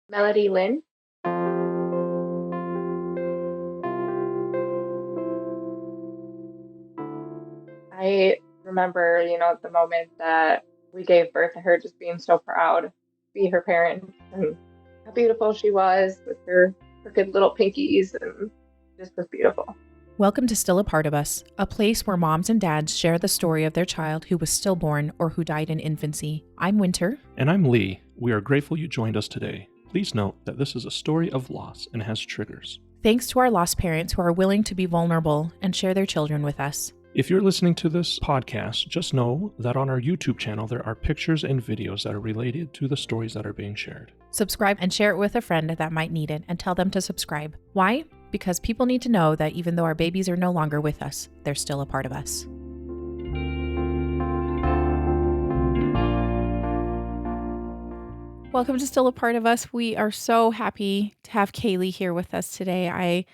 Melody Lynn. I remember, the moment that we gave birth to her, just being so proud to be her parent and how beautiful she was with her crooked little pinkies and just was beautiful. Welcome to Still a Part of Us, a place where moms and dads share the story of their child who was stillborn or who died in infancy. I'm Winter. And I'm Lee. We are grateful you joined us today. Please note that this is a story of loss and has triggers. Thanks to our lost parents who are willing to be vulnerable and share their children with us. If you're listening to this podcast, just know that on our YouTube channel there are pictures and videos that are related to the stories that are being shared. Subscribe and share it with a friend that might need it and tell them to subscribe. Why? Because people need to know that even though our babies are no longer with us, they're still a part of us. Welcome to Still a Part of Us. We are so happy to have Kaileigh here with us today. I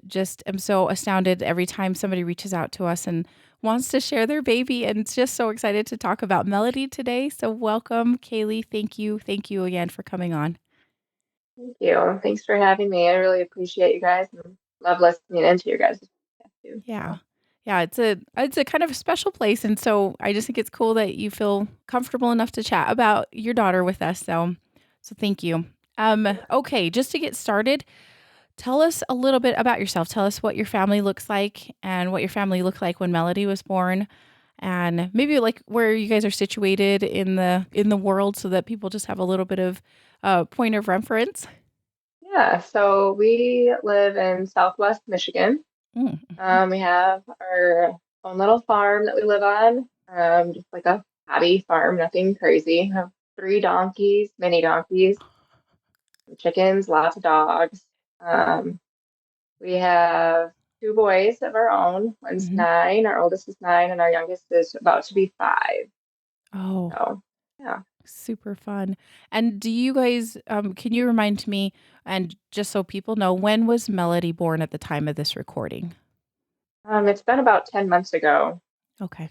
just am so astounded every time somebody reaches out to us and wants to share their baby, and just so excited to talk about Melody today. So welcome, Kaileigh. Thank you again for coming on. Thank you. Thanks for having me. I really appreciate you guys and love listening into your guys' podcast too. Yeah. Yeah, it's a kind of a special place, and so I just think it's cool that you feel comfortable enough to chat about your daughter with us. So thank you. Okay, just to get started, tell us a little bit about yourself. Tell us what your family looks like and what your family looked like when Melody was born, and maybe like where you guys are situated in the world, so that people just have a little bit of point of reference. Yeah, so we live in Southwest Michigan. We have our own little farm that we live on, just like a hobby farm, nothing crazy. We have 3 donkeys, mini donkeys, chickens, lots of dogs. We have 2 boys of our own. One's 9, our oldest is 9, and our youngest is about to be 5. Oh, So, yeah. super fun. And do you guys, can you remind me, and just so people know, when was Melody born at the time of this recording? It's been about 10 months ago. Okay.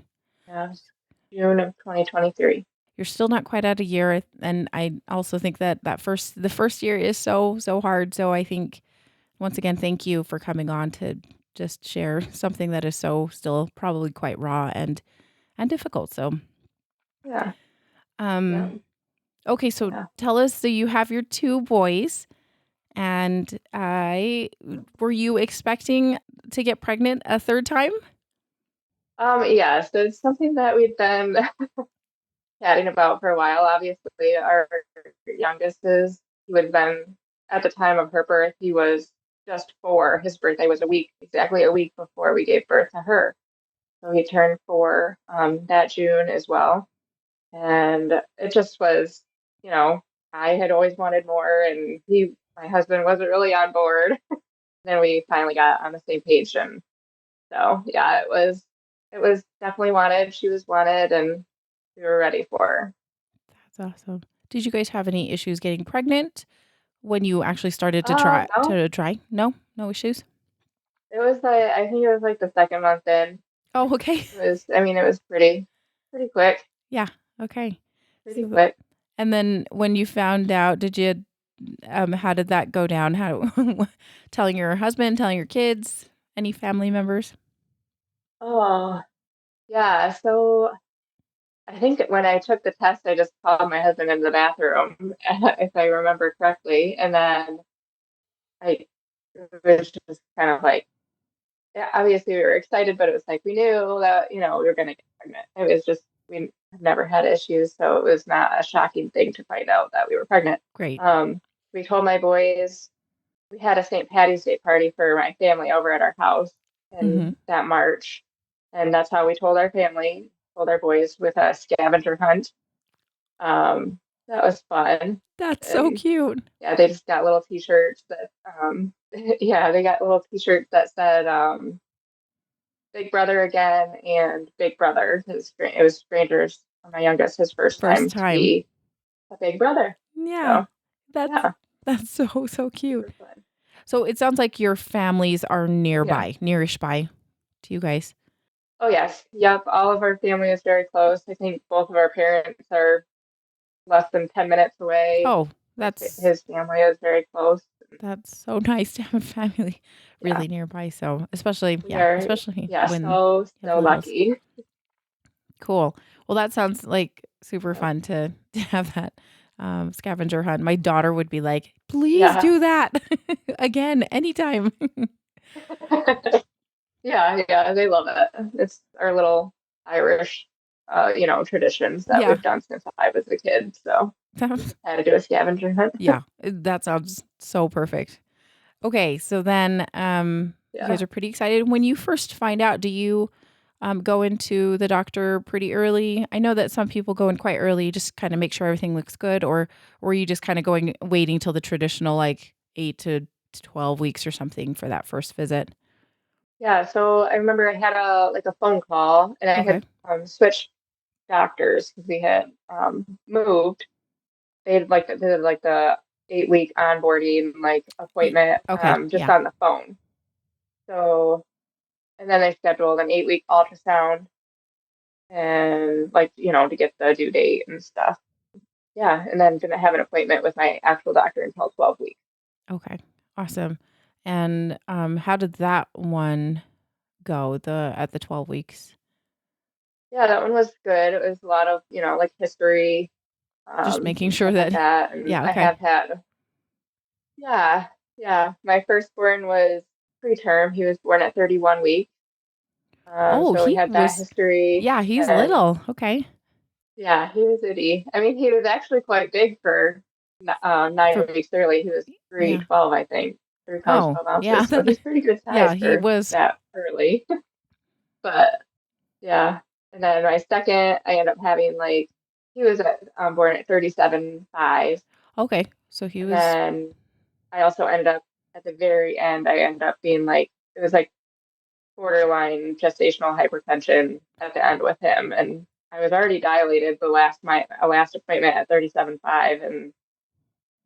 Yeah, it was June of 2023. You're still not quite at a year, and I also think that the first year is so hard. So I think, once again, thank you for coming on to just share something that is so still probably quite raw and difficult. So Yeah. Okay, so tell us. So you have your 2 boys, and were you expecting to get pregnant a third time? Yeah, so it's something that we've been chatting about for a while. Obviously, our youngest he would have been, at the time of her birth, he was just 4. His birthday was exactly a week before we gave birth to her. So he turned 4 that June as well. And it just was, I had always wanted more, and my husband wasn't really on board. Then we finally got on the same page, and so yeah, it was definitely wanted. She was wanted, and we were ready for her. That's awesome. Did you guys have any issues getting pregnant when you actually started to try? No. No issues. It was I think it was like the second month in. Oh, okay. It was pretty quick. Yeah. Okay. Pretty quick. And then when you found out, did you, how did that go down? How, telling your husband, telling your kids, any family members? Oh, yeah. So I think when I took the test, I just called my husband in the bathroom, if I remember correctly. And then it was just kind of like, yeah, obviously we were excited, but it was like we knew that, we were going to get pregnant. It was just, we have never had issues, so it was not a shocking thing to find out that we were pregnant. Great. We told my boys, we had a St. Patty's Day party for my family over at our house in that March. And that's how we told our family, told our boys, with a scavenger hunt. That was fun. That's so cute. Yeah, they just got little t-shirts that, they got little t-shirts that said, Big Brother again and Big Brother. It was strangers. My youngest, his first time to be a big brother. Yeah, So, that's so cute. So it sounds like your families are nearish by to you guys. Oh yes, yep. All of our family is very close. I think both of our parents are less than 10 minutes away. Oh, That's his family is very close. that's so nice to have a family Yeah, really nearby. So especially, we yeah, are, especially yeah, when so, you have so littles. lucky. Cool. Well, that sounds like super Yeah. fun to have that scavenger hunt. My daughter would be like, please Yeah. do that again, anytime. Yeah, yeah, they love it. It's our little Irish, traditions that Yeah. we've done since I was a kid. So That- had to do a scavenger hunt. yeah. That sounds so perfect. Okay. So then you guys Yeah. are pretty excited. When you first find out, do you go into the doctor pretty early? I know that some people go in quite early, just kind of make sure everything looks good, or were you just kind of waiting till the traditional like 8 to 12 weeks or something for that first visit? Yeah. So I remember I had a phone call and I Okay. had switched doctors because we had moved. They had did like the 8 week onboarding Y- appointment Okay. just Yeah. on the phone. So and then they scheduled an 8 week ultrasound and to get the due date and stuff. Yeah, and then didn't have an appointment with my actual doctor until 12 weeks. Okay. Awesome. And how did that one go? The at the 12 weeks? Yeah, that one was good. It was a lot of, history, Just making and sure stuff like that that. And yeah, I okay. have had, yeah, yeah. My firstborn was preterm. He was born at 31 weeks. Oh, So we he had that was history. yeah, he's And little. Okay. yeah, he was itty. I mean, he was actually quite big for 9 For weeks early. He was yeah. 312, I think, 3 pounds, Oh, 12 yeah. ounces. So he's pretty good Yeah, size he for was that early. But yeah. And then my second, I ended up having he was born at 37.5. okay. So he And was then I also ended up at the very end, I ended up being it was borderline gestational hypertension at the end with him. And I was already dilated my last appointment at 37.5. And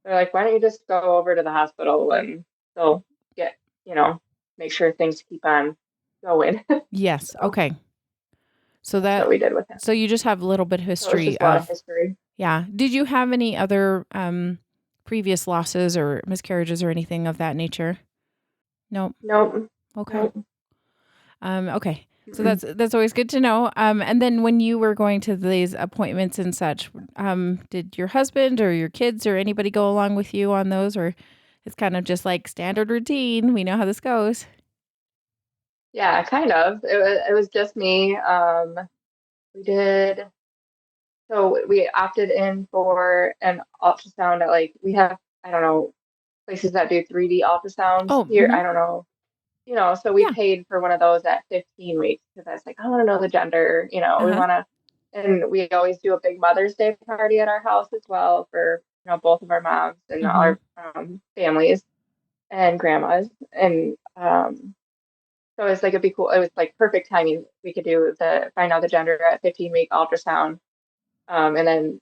they're like, why don't you just go over to the hospital and they'll get, you know, make sure things keep on going. yes. So Okay. So that's what that we did with him. so you just have a little bit of So it's history just a lot of of history. yeah. Did you have any other previous losses or miscarriages or anything of that nature? Nope. Nope. Okay. Nope. Okay. So Mm-mm. that's always good to know. And then when you were going to these appointments and such, did your husband or your kids or anybody go along with you on those, or it's kind of just like standard routine? We know how this goes. Yeah, kind of. It was just me. We did so we opted in for an ultrasound at we have, I don't know, places that do 3D ultrasounds Oh, here. I don't know. So we yeah. paid for one of those at 15 weeks because I was like, I want to know the gender, Uh we huh. want to, and we always do a big Mother's Day party at our house as well for, both of our moms and all Mm-hmm. our families and grandmas. And so it's it'd be cool. It was perfect timing. We could find out the gender at 15-week ultrasound, and then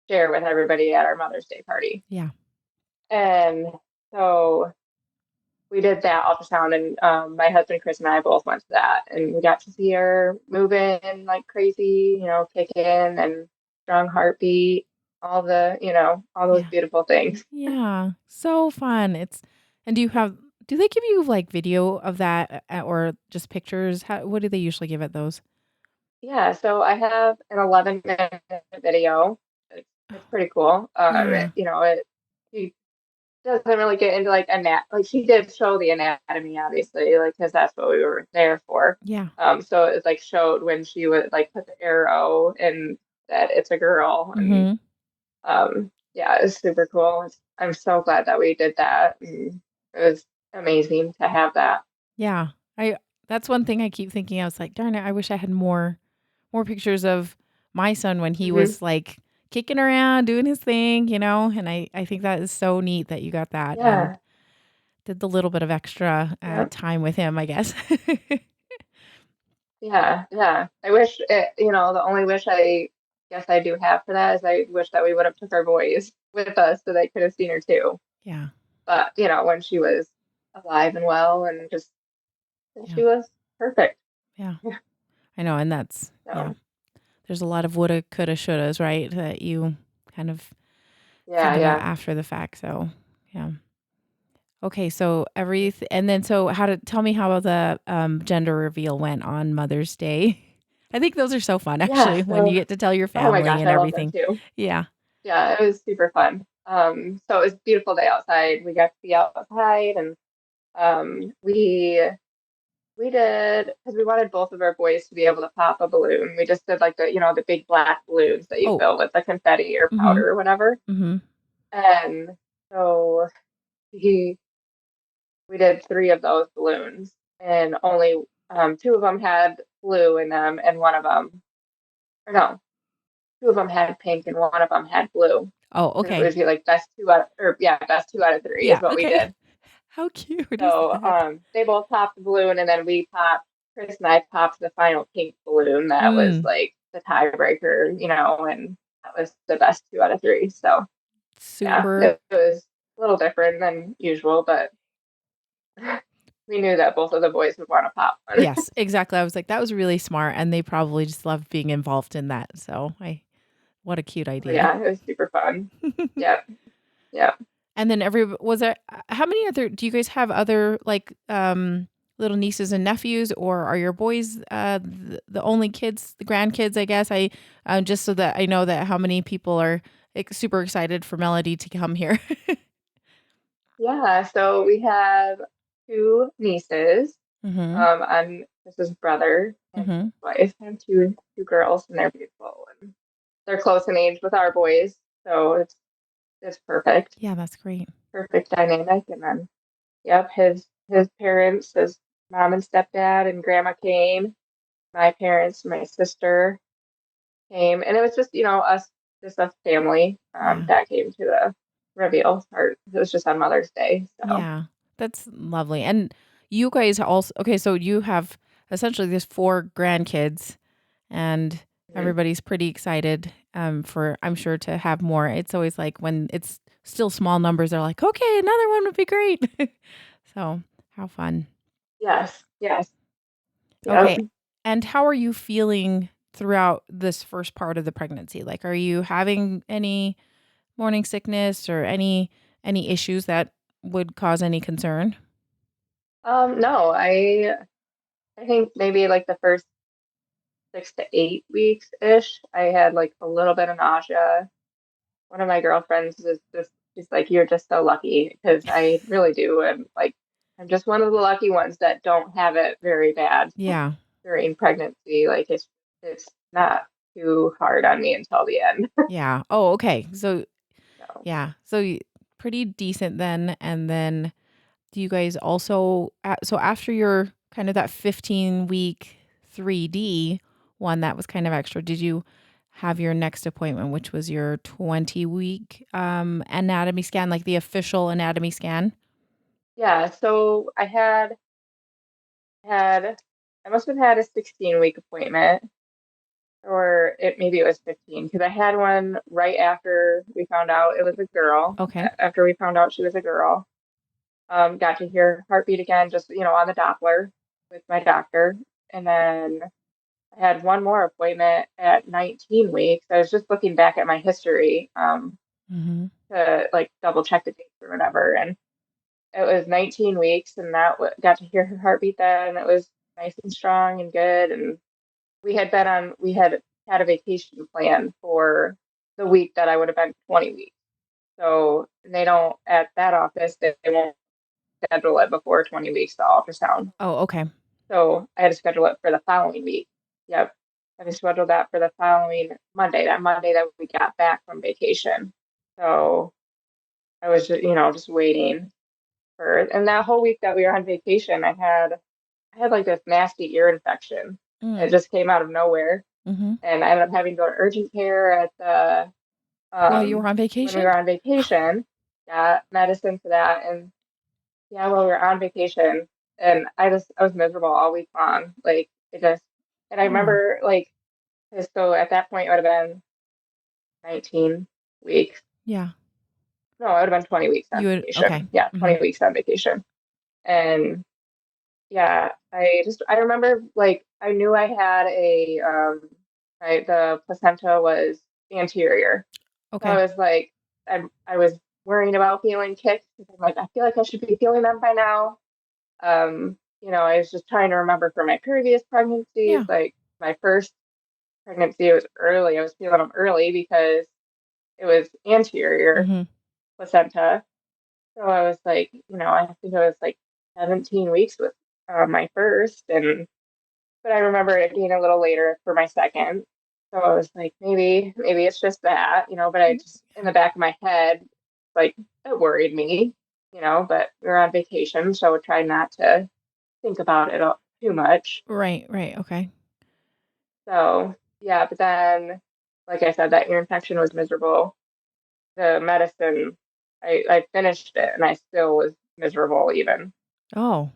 share with everybody at our Mother's Day party. Yeah. And so we did that ultrasound, and my husband Chris and I both went to that, and we got to see her moving like crazy, kicking and strong heartbeat, all those Yeah. beautiful things. Yeah. So fun. And do they give you like video of that or just pictures? What do they usually give at those? Yeah, so I have an 11-minute video. It's pretty cool. Yeah. She doesn't really get into she did show the anatomy obviously, because that's what we were there for. Yeah. So it showed when she would put the arrow and that it's a girl, and Mm-hmm. yeah, it's super cool. I'm so glad that we did that. And it was amazing to have that. Yeah. I That's one thing I keep thinking. I was like, darn it, I wish I had more pictures of my son when he Hmm. was like kicking around, doing his thing, and I think that is so neat that you got that and Yeah, did the little bit of extra yeah, time with him, I guess. yeah, yeah. I wish the only wish I guess I do have for that is I wish that we would have took our boys with us so they could have seen her too. Yeah. But when she was alive and well, and just Yeah. she was perfect. Yeah. I know. And yeah, So there's a lot of woulda, coulda, shouldas, right? That you kind of Yeah, thinking about yeah. after the fact. So, yeah. Okay, so and then so tell me how the gender reveal went on Mother's Day. I think those are so fun Yeah, actually when you so get to tell your oh my family gosh, and I love them everything. too. Yeah. Yeah, it was super fun. So it was a beautiful day outside. We got to be outside and we did because we wanted both of our boys to be able to pop a balloon. We just did like the big black balloons that you Oh. fill with the confetti or Mhm. powder or whatever. Mhm. And so he we did three of those balloons, and only two of them had blue in them, and one of them, or no, two of them had pink, and one of them had blue. Oh, It okay. would be like best two out, or yeah, best two out of three is Yeah, what we okay. did. How cute is So that? they both popped the balloon, and then Chris and I popped the final pink balloon that was Mm, like the tiebreaker, and that was the best two out of three. So yeah, super. it was a little different than usual, but we knew that both of the boys would want to pop one. Yes, exactly. I was like, that was really smart, and they probably just loved being involved in that. So what a cute So idea. yeah, it was super fun. Yep, yep. And then was there how many other do you guys have other like little nieces and nephews, or are your boys the only kids, the grandkids, I guess? I just so that I know that how many people are super excited for Melody to come here. Yeah, so we have two nieces. Mhm. I'm This is brother and his Mhm. wife, and two girls, and they're beautiful and they're close in age with our boys, so it's perfect, Yeah, that's great. perfect dynamic. And then, yep, his parents, his mom and stepdad and grandma came. My parents, my sister came, and it was just us family Yeah. that came to the reveal part. It was just on Mother's Day, so. Yeah. That's lovely. And you guys also okay, so you have essentially there's four grandkids and Mhm. everybody's pretty excited for I'm sure to have more. It's always like when it's still small numbers, they're like, okay, another one would be great. So how fun. Yes, yes, Okay. yep. And how are you feeling throughout this first part of the pregnancy? Like, are you having any morning sickness or any issues that would cause any concern? No, I think maybe like the first 6 to 8 weeks ish, I had like a little bit of nausea. One of my girlfriends is just she's like, "You're just so lucky," because I really do, and like I'm just one of the lucky ones that don't have it very bad Yeah. during pregnancy. Like it's not too hard on me until the end. Yeah. Oh, okay. So So, yeah. Pretty decent then. And then do you guys also, so after your kind of that 15-week 3D one that was kind of extra, did you have your next appointment, which was your 20-week anatomy scan, like the official anatomy scan? yeah, so I must have had a 16-week appointment, or maybe it was 15, because I had one right after we found out it was a girl. Okay. After we found out she was a girl, got to hear her heartbeat again, just on the Doppler with my doctor, and then I had one more appointment at 19 weeks. I was just looking back at my history, Mm-hmm. to like double check the dates or whatever, and it was 19 weeks, and got to hear her heartbeat then. It was nice and strong and good, and we had had a vacation plan for the week that I would have been 20 weeks. So they don't at that office, they won't schedule it before 20 weeks, the ultrasound. Oh, okay. So I had to schedule it for the following week. Yep. I had to schedule that for the following Monday, that Monday that we got back from vacation. So I was just waiting for, and that whole week that we were on vacation, I had like this nasty ear infection. It Mm. just came out of nowhere. Mm-hmm. And I ended up having to go to urgent care at the While you were on when we vacation? were on vacation. Got medicine for that, and yeah, while we were on vacation, and I was miserable all week long. Like it just, and I Oh, remember like, 'cause so at that point it would have been 19 weeks. yeah. No, it would have been 20 weeks on You would, okay. vacation. Yeah, Mm-hmm. 20 weeks on vacation. And yeah, I remember like I knew I had the placenta was anterior. So I Okay. was like, I was worrying about feeling kicks because I'm like, I feel like I should be feeling them by now. I was just trying to remember from my previous pregnancies, Yeah. like my first pregnancy, it was early. I was feeling them early because it was anterior Mm-hmm. placenta. So I was like, I think I was like 17 weeks with my first, but I remember it being a little later for my second. So I was like, maybe it's just that, but I just in the back of my head, like it worried me, but we were on vacation, so I would try not to think about it too much. Right. Right. Okay. So yeah, but then, like I said, that ear infection was miserable. The medicine, I finished it and I still was miserable even. Oh,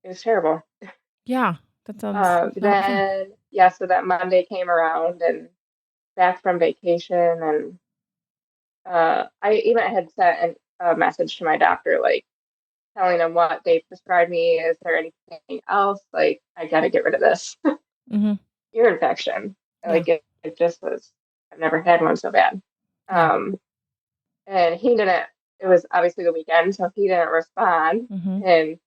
It was terrible. yeah. That sounds not fun. Then, yeah, so that Monday came around and back from vacation, and I even had sent a message to my doctor, like telling him what they prescribed me. Is there anything else? Like, I got to get rid of this Mm-hmm. ear infection. Yeah. Like, it just was, I've never had one so bad. Yeah. Um, and he didn't, it was obviously the weekend, so he didn't respond. Mm-hmm. And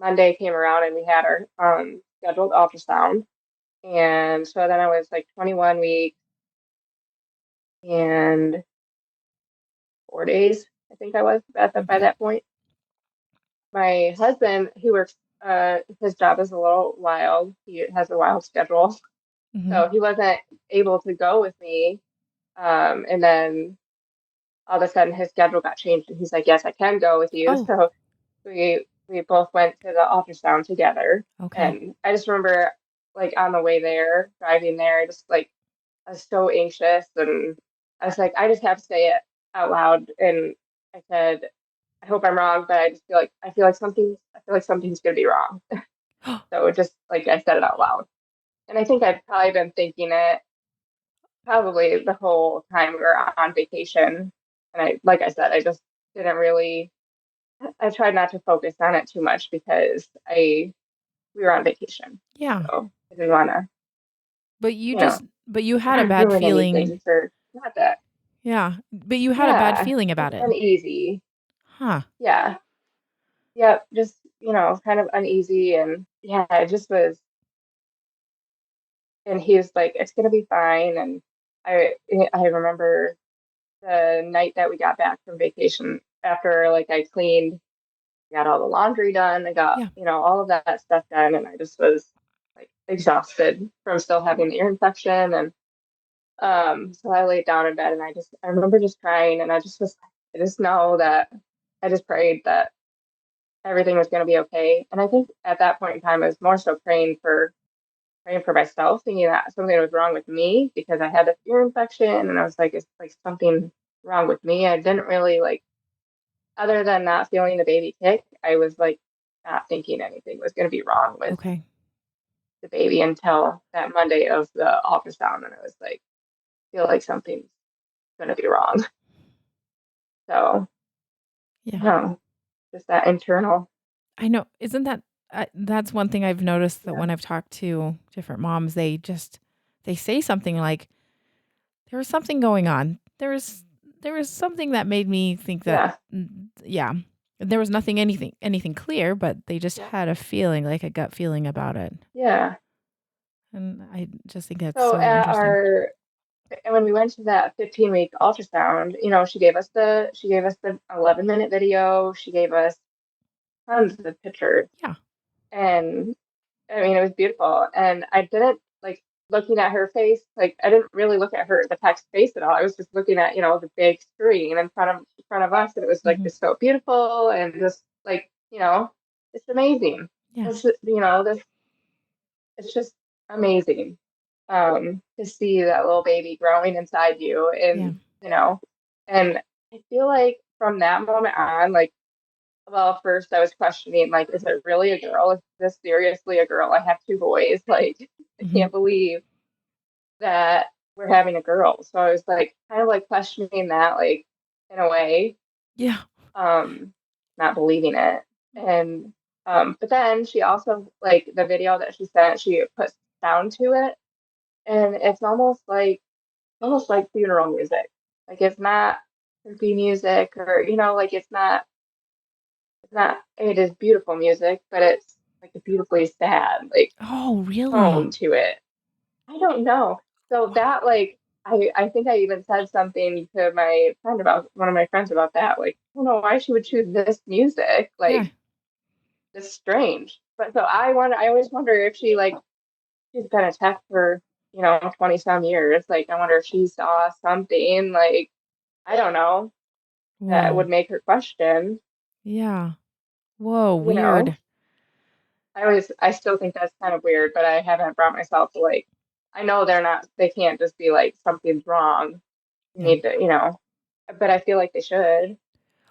Monday came around and we had our scheduled ultrasound. And so then I was like 21 weeks and 4 days, I think I was by Okay. that point. My husband, he works, his job is a little wild. He has a wild schedule. Mm-hmm. So he wasn't able to go with me. And then all of a sudden his schedule got changed and he's like, yes, I can go with you. Oh, So we both went to the ultrasound together. okay. And I just remember like on the way there, driving there, just like I was so anxious and I was like, I just have to say it out loud. And I said, I hope I'm wrong, but I feel like something's gonna be wrong. So just like I said it out loud. And I think I've probably been thinking it probably the whole time we were on vacation. And like I said, I just didn't really I tried not to focus on it too much because we were on vacation. Yeah. So I didn't wanna, But you you know, just, but you had a bad ruin feeling. anything for not that. Yeah. But you had a bad Yeah, feeling just about it. uneasy. Huh. Yeah. Yep, just, kind of uneasy and yeah, it just was and he was like, it's gonna be fine. And I remember the night that we got back from vacation after like I cleaned, got all the laundry done, I got, Yeah. all of that stuff done, and I just was like exhausted from still having the ear infection. And so I laid down in bed and I remember just crying and I just know that I just prayed that everything was gonna be okay. And I think at that point in time I was more so praying for myself, thinking that something was wrong with me because I had this ear infection, and I was like, "Is like something wrong with me?" I didn't really like, other than not feeling the baby kick, I was like not thinking anything was going to be wrong with Okay. the baby until that Monday of the ultrasound, and I was like, feel like something's going to be wrong. So, Yeah. no, just that internal, I know. Isn't that, that's one thing I've noticed that yeah, when I've talked to different moms, they say something like, there was something going on. There was something that made me think that, yeah, yeah, there was anything clear, but they just had a feeling, like a gut feeling about it. yeah. And I just think that's So so at interesting. our and when we went to that 15-week ultrasound, she gave us the 11-minute video. She gave us tons of pictures, Yeah. and I mean it was beautiful. And I didn't like looking at her face. Like I didn't really look at the text face at all. I was just looking at the big screen in front of us, and it was like Hmm. just so beautiful and just like it's amazing. Yeah. This it's just amazing to see that little baby growing inside you. Yeah. And I feel like from that moment on, like, well, first I was questioning, like, is it really a girl? Is this seriously a girl? I have two boys. Like, I Hmm. can't believe that we're having a girl. So I was like kind of like questioning that, like, in a way, Yeah. um not believing it. And but then she also, like, the video that she sent, she put sound to it, and it's almost like funeral music. Like, it's not. creepy music, or like it's not it is beautiful music, but it's like a beautifully sad like Oh, tone really? to it. I don't know. So that like I think I even said something to my friend about one of my friends about that. Like, I don't know why she would choose this music. Yeah. Like, it's strange. But so I always wonder if she's been a tech for, 20 some years. Like, I wonder if she saw something like, I don't know, that Whoa. would make her question, Yeah. Whoa, you know. weird. I still think that's kind of weird, but I haven't brought myself to like, I know they can't just be like, something's wrong. You Yeah. need to, but I feel like they should.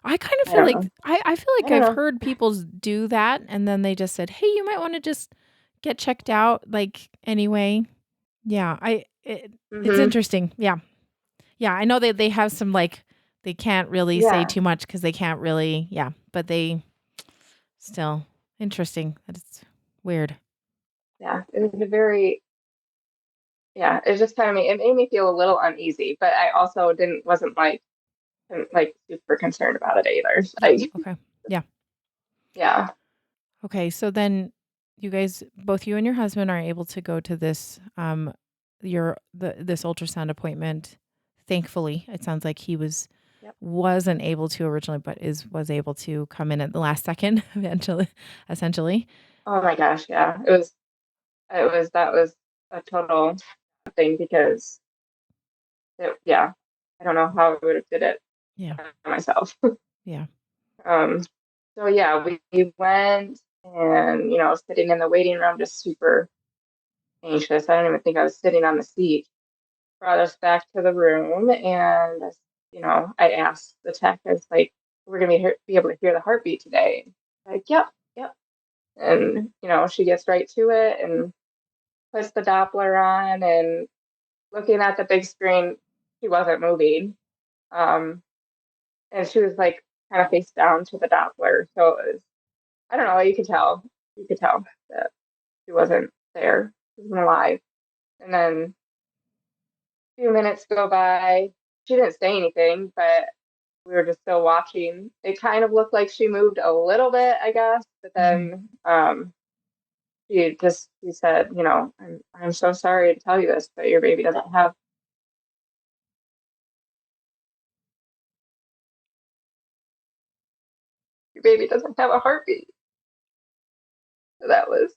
I kind of I feel don't like know. I feel I like don't I've know. heard people do that and then they just said, "Hey, you might want to just get checked out like anyway." Yeah, it's Hmm. interesting. Yeah. Yeah, I know they have some like they can't really say Yeah. too much cuz they can't really, yeah, but they still interesting. That it's weird. Yeah. It was a very, yeah, it just kind of it made me feel a little uneasy, but I also wasn't like super concerned about it either. So, Yeah, okay. Yeah. yeah. Okay, so then you guys, both you and your husband are able to go to this this ultrasound appointment. Thankfully, it sounds like he Yep. wasn't able to originally, but was able to come in at the last second eventually, essentially. Oh my gosh, yeah. That was a total thing because yeah, I don't know how I would have did it Yeah. myself. Yeah. Um, so yeah, we went and sitting in the waiting room, just super anxious. I don't even think I was sitting on the seat. Brought us back to the room, and I asked the tech, I was like, "We're gonna be able to hear the heartbeat today." Like, yep, yep. And she gets right to it and puts the Doppler on, and looking at the big screen, she wasn't moving. Um, and she was like kind of face down to the Doppler, so it was, I don't know, you could tell that she wasn't there, she wasn't alive. And then a few minutes go by. She didn't say anything, but we were just still watching. It kind of looked like she moved a little bit, I guess, but Hmm. then she said, I'm so sorry to tell you this, but your baby doesn't have a heartbeat. So that was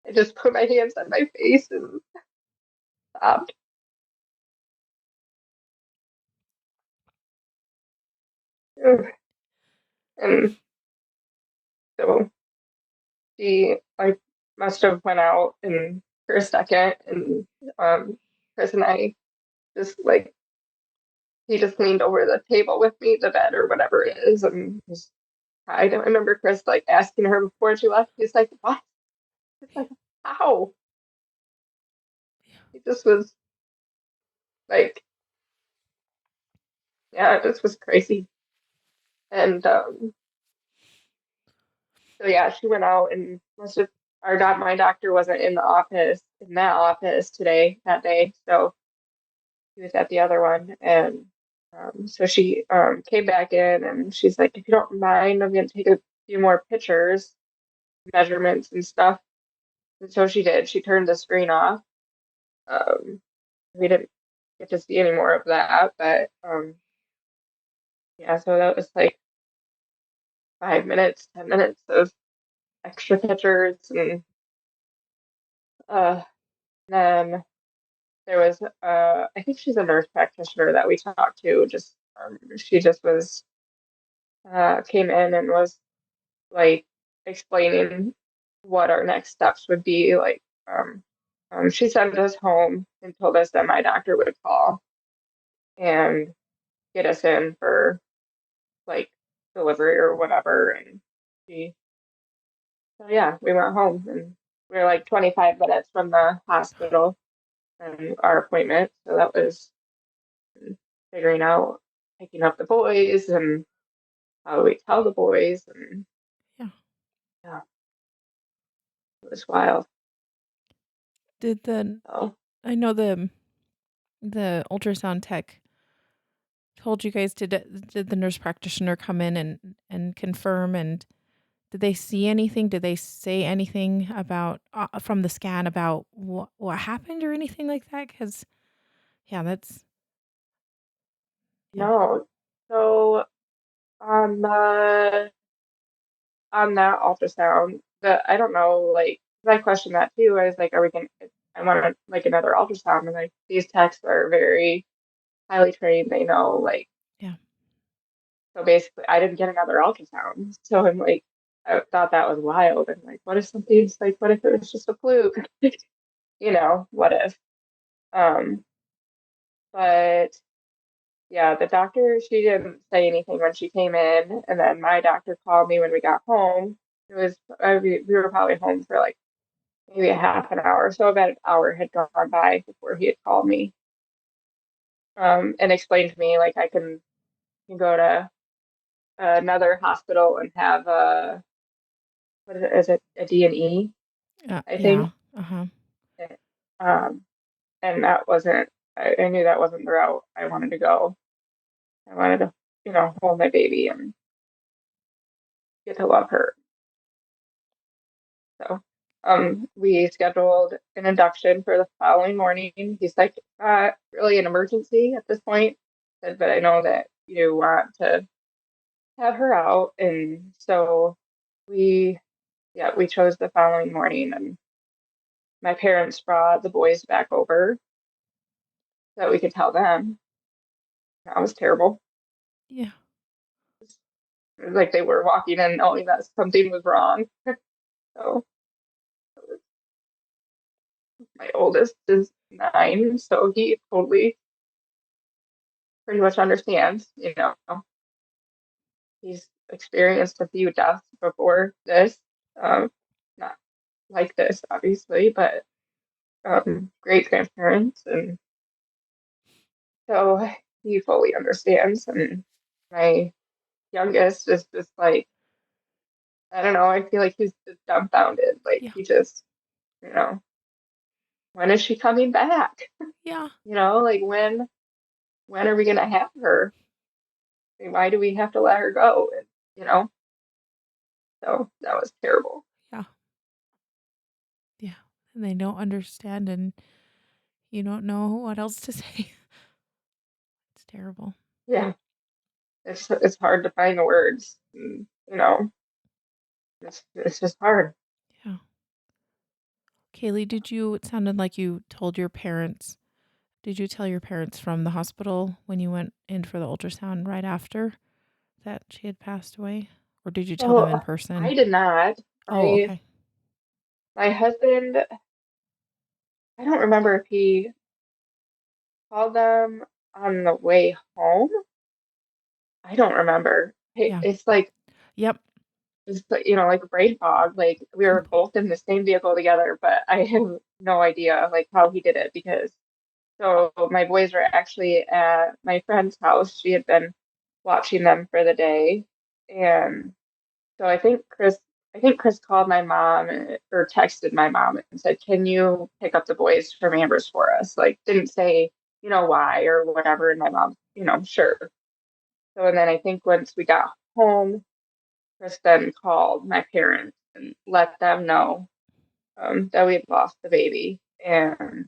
I just put my hands on my face and stopped. And so she like must have went out and for a second, and Chris and I just like he just leaned over the table with me, the bed or whatever it is, and just cried. And I remember Chris like asking her before she left. He's like, "What?" She's like, "How?" He just was like, "Yeah, this was crazy." And so yeah, she went out and must have. My doctor wasn't in that office that day, so he was at the other one, and so she came back in, and she's like, "If you don't mind, I'm gonna take a few more pictures, measurements and stuff." And so she did. She turned the screen off. Um, we didn't get to see any more of that, but yeah, so that was like 5 minutes, 10 minutes of extra pictures, and uh, then there was I think she's a nurse practitioner that we talked to. Just she just was came in and was like explaining what our next steps would be. Like, she sent us home and told us that my doctor would call and get us in for like delivery or whatever. And she, so yeah, we went home, and we were like 25 minutes from the hospital and our appointment. So that was figuring out picking up the boys and how do we tell the boys, and Yeah. yeah, it was wild. Did the So I know the ultrasound tech told you guys, did the nurse practitioner come in and confirm, and did they see anything? Did they say anything about from the scan about what happened or anything like that? Because yeah, that's yeah, No. So on the on that ultrasound, I don't know, like, 'cause I questioned that too. I was like, are we gonna, I wanted like another ultrasound, and like these techs are very highly trained. They know, like, yeah, so basically I didn't get another ultrasound. So I'm like, I thought that was wild. And like, what if something's like, what if it was just a fluke? What if? Um, but yeah, the doctor, she didn't say anything when she came in, and then my doctor called me when we got home. It was we were probably home for like maybe a half an hour, so about an hour had gone by before he had called me, and explained to me like I can go to another hospital and have a what is it, a D&E, I yeah, think. uh-huh, Um, and that wasn't, I knew that wasn't the route I wanted to go. I wanted to, hold my baby and get to love her. So, we scheduled an induction for the following morning. He's like, not really an emergency at this point, but I know that you want to have her out. And so we, yeah, we chose the following morning, and my parents brought the boys back over so that we could tell them. That was terrible. yeah, It was like they were walking in knowing that something was wrong. So my oldest is 9, so he totally pretty much understands. He's experienced a few deaths before this. Not like this, obviously, but great grandparents, and so he fully understands. And my youngest is just like, I don't know, I feel like he's just dumbfounded. Like yeah, he just, you know, when is she coming back? yeah, Like when are we gonna have her? Why do we have to let her go? And, you know, so that was terrible. yeah, yeah. And they don't understand, and you don't know what else to say. It's terrible. Yeah, it's hard to find the words. And, it's just hard. Yeah. Kayleigh, it sounded like you told your parents, did you tell your parents from the hospital when you went in for the ultrasound right after that she had passed away? Or did you tell them in So person? I did not. Oh, I okay. My husband, I don't remember if he called them on the way home. I don't remember. Yeah. It's like Yep. it's like, like a brain fog. Like we were Complete. both in the same vehicle together, but I have no idea like how he did it because so my boys were actually at my friend's house. She had been watching them for the day, and so I think Chris called my mom or texted my mom and said, "Can you pick up the boys from Amber's for us?" Like didn't say, why or whatever. And my mom, sure. So and then I think once we got home, Chris then called my parents and let them know that we had lost the baby and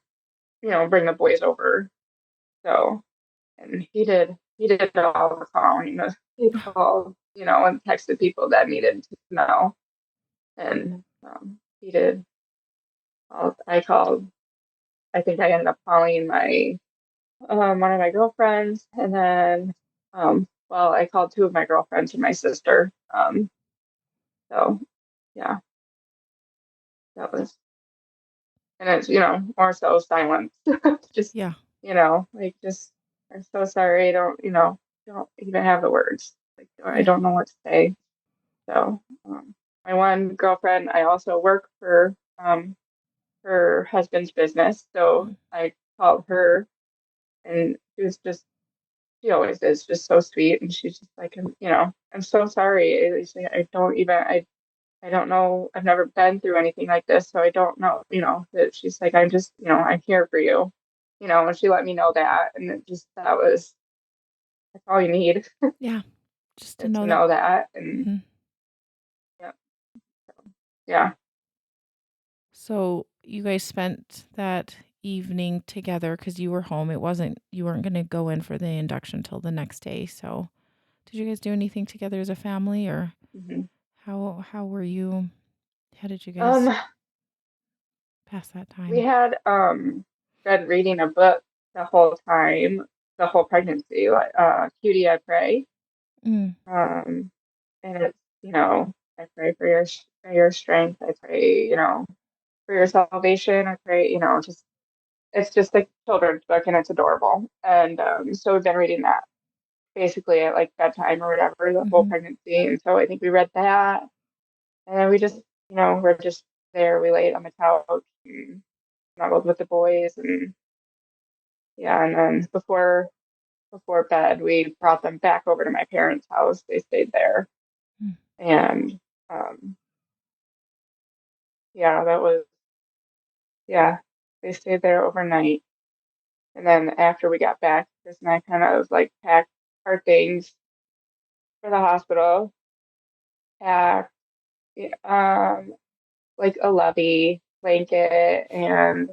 bring the boys over. So and he did all the calling. He called, and texted people that needed to know, and he did. I called. I think I ended up calling my one of my girlfriends, and then well, I called two of my girlfriends and my sister. So yeah, that was, and it's more so silence, just Yeah. like just I'm so sorry. I don't even have the words. Like I Yeah. don't know what to say. So my one girlfriend, I also work for her husband's business, so Mm. I called her, and she always is just so sweet, and she's just like, I'm so sorry. I don't even I don't know. I've never been through anything like this, so I don't know. That she's like, I'm just I'm here for you. and she let me know that, and that's all you need Yeah. Just to is to know that. know that, and Mhm. yeah, yeah. So you guys spent that evening together because you were home. You weren't going to go in for the induction till the next day. So did you guys do anything together as a family, or hmm how were you? How did you guys Um, pass that we time? had been reading a book the whole time, the whole pregnancy, like Cutie, I Pray. Mm, Um, and it's, I pray for your strength. I pray, for your salvation. I pray, just it's just a children's book and it's adorable. And so we've been reading that basically at like bedtime or whatever, the whole hmm pregnancy. And so I think we read that. And then we just, we're just there. We laid on the couch and snuggled with the boys. And yeah, and then before bed, we brought them back over to my parents' house. They stayed there. And um, yeah, yeah, they stayed there overnight. And then after we got back, Chris and I kind of like packed our things for the hospital, packed like a lovey blanket and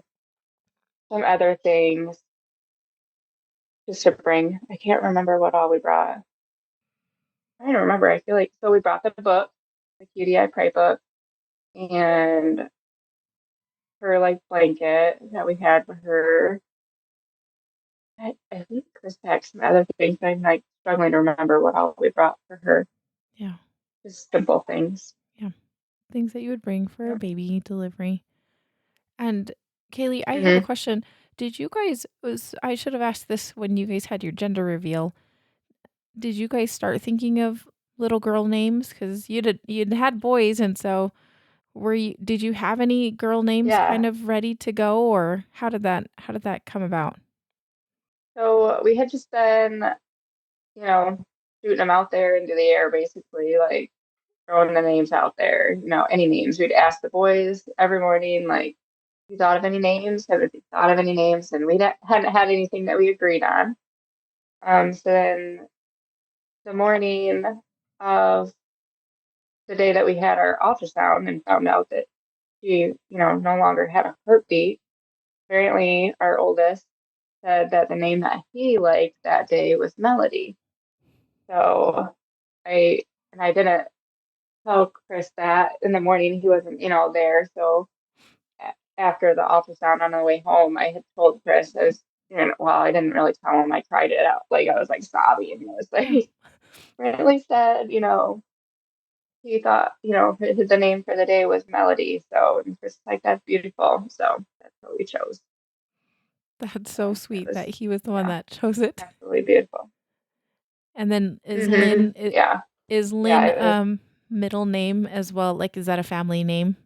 some other things just to bring. I can't remember what all we brought. I don't remember. I feel like so we brought the book, the Cutie I Pray book, and her like blanket that we had for her. I think Chris packed some other things. I'm like struggling to remember what all we brought for her. Yeah. Just simple things. Yeah. Things that you would bring for a Yeah. baby delivery. And Kaylee, I have a hmm question. Did you guys I should have asked this when you guys had your gender reveal. Did you guys start thinking of little girl names? Because you'd had boys, and so did you have any girl names Yeah. kind of ready to go, or how did that come about? So we had just been, shooting them out there into the air, basically, like throwing the names out there, any names. We'd ask the boys every morning, like, you thought of any names? Have you thought of any names? And we hadn't had anything that we agreed on. So then the morning of the day that we had our ultrasound and found out that she, no longer had a heartbeat, apparently our oldest said that the name that he liked that day was Melody. So I didn't tell Chris that in the morning. He wasn't, there. So after the ultrasound on the way home, I had told Chris, well, I didn't really tell him. I cried it out. Like I was like sobbing. And I was Yeah. like, really said, he thought, the name for the day was Melody. So and Chris was like, that's beautiful. So that's what we chose. That's so So it sweet that was, he was the one yeah, that chose it. absolutely beautiful. And then is Lynn Yeah. is Yeah. Lynn It was, middle name as well? Like, is that a family name?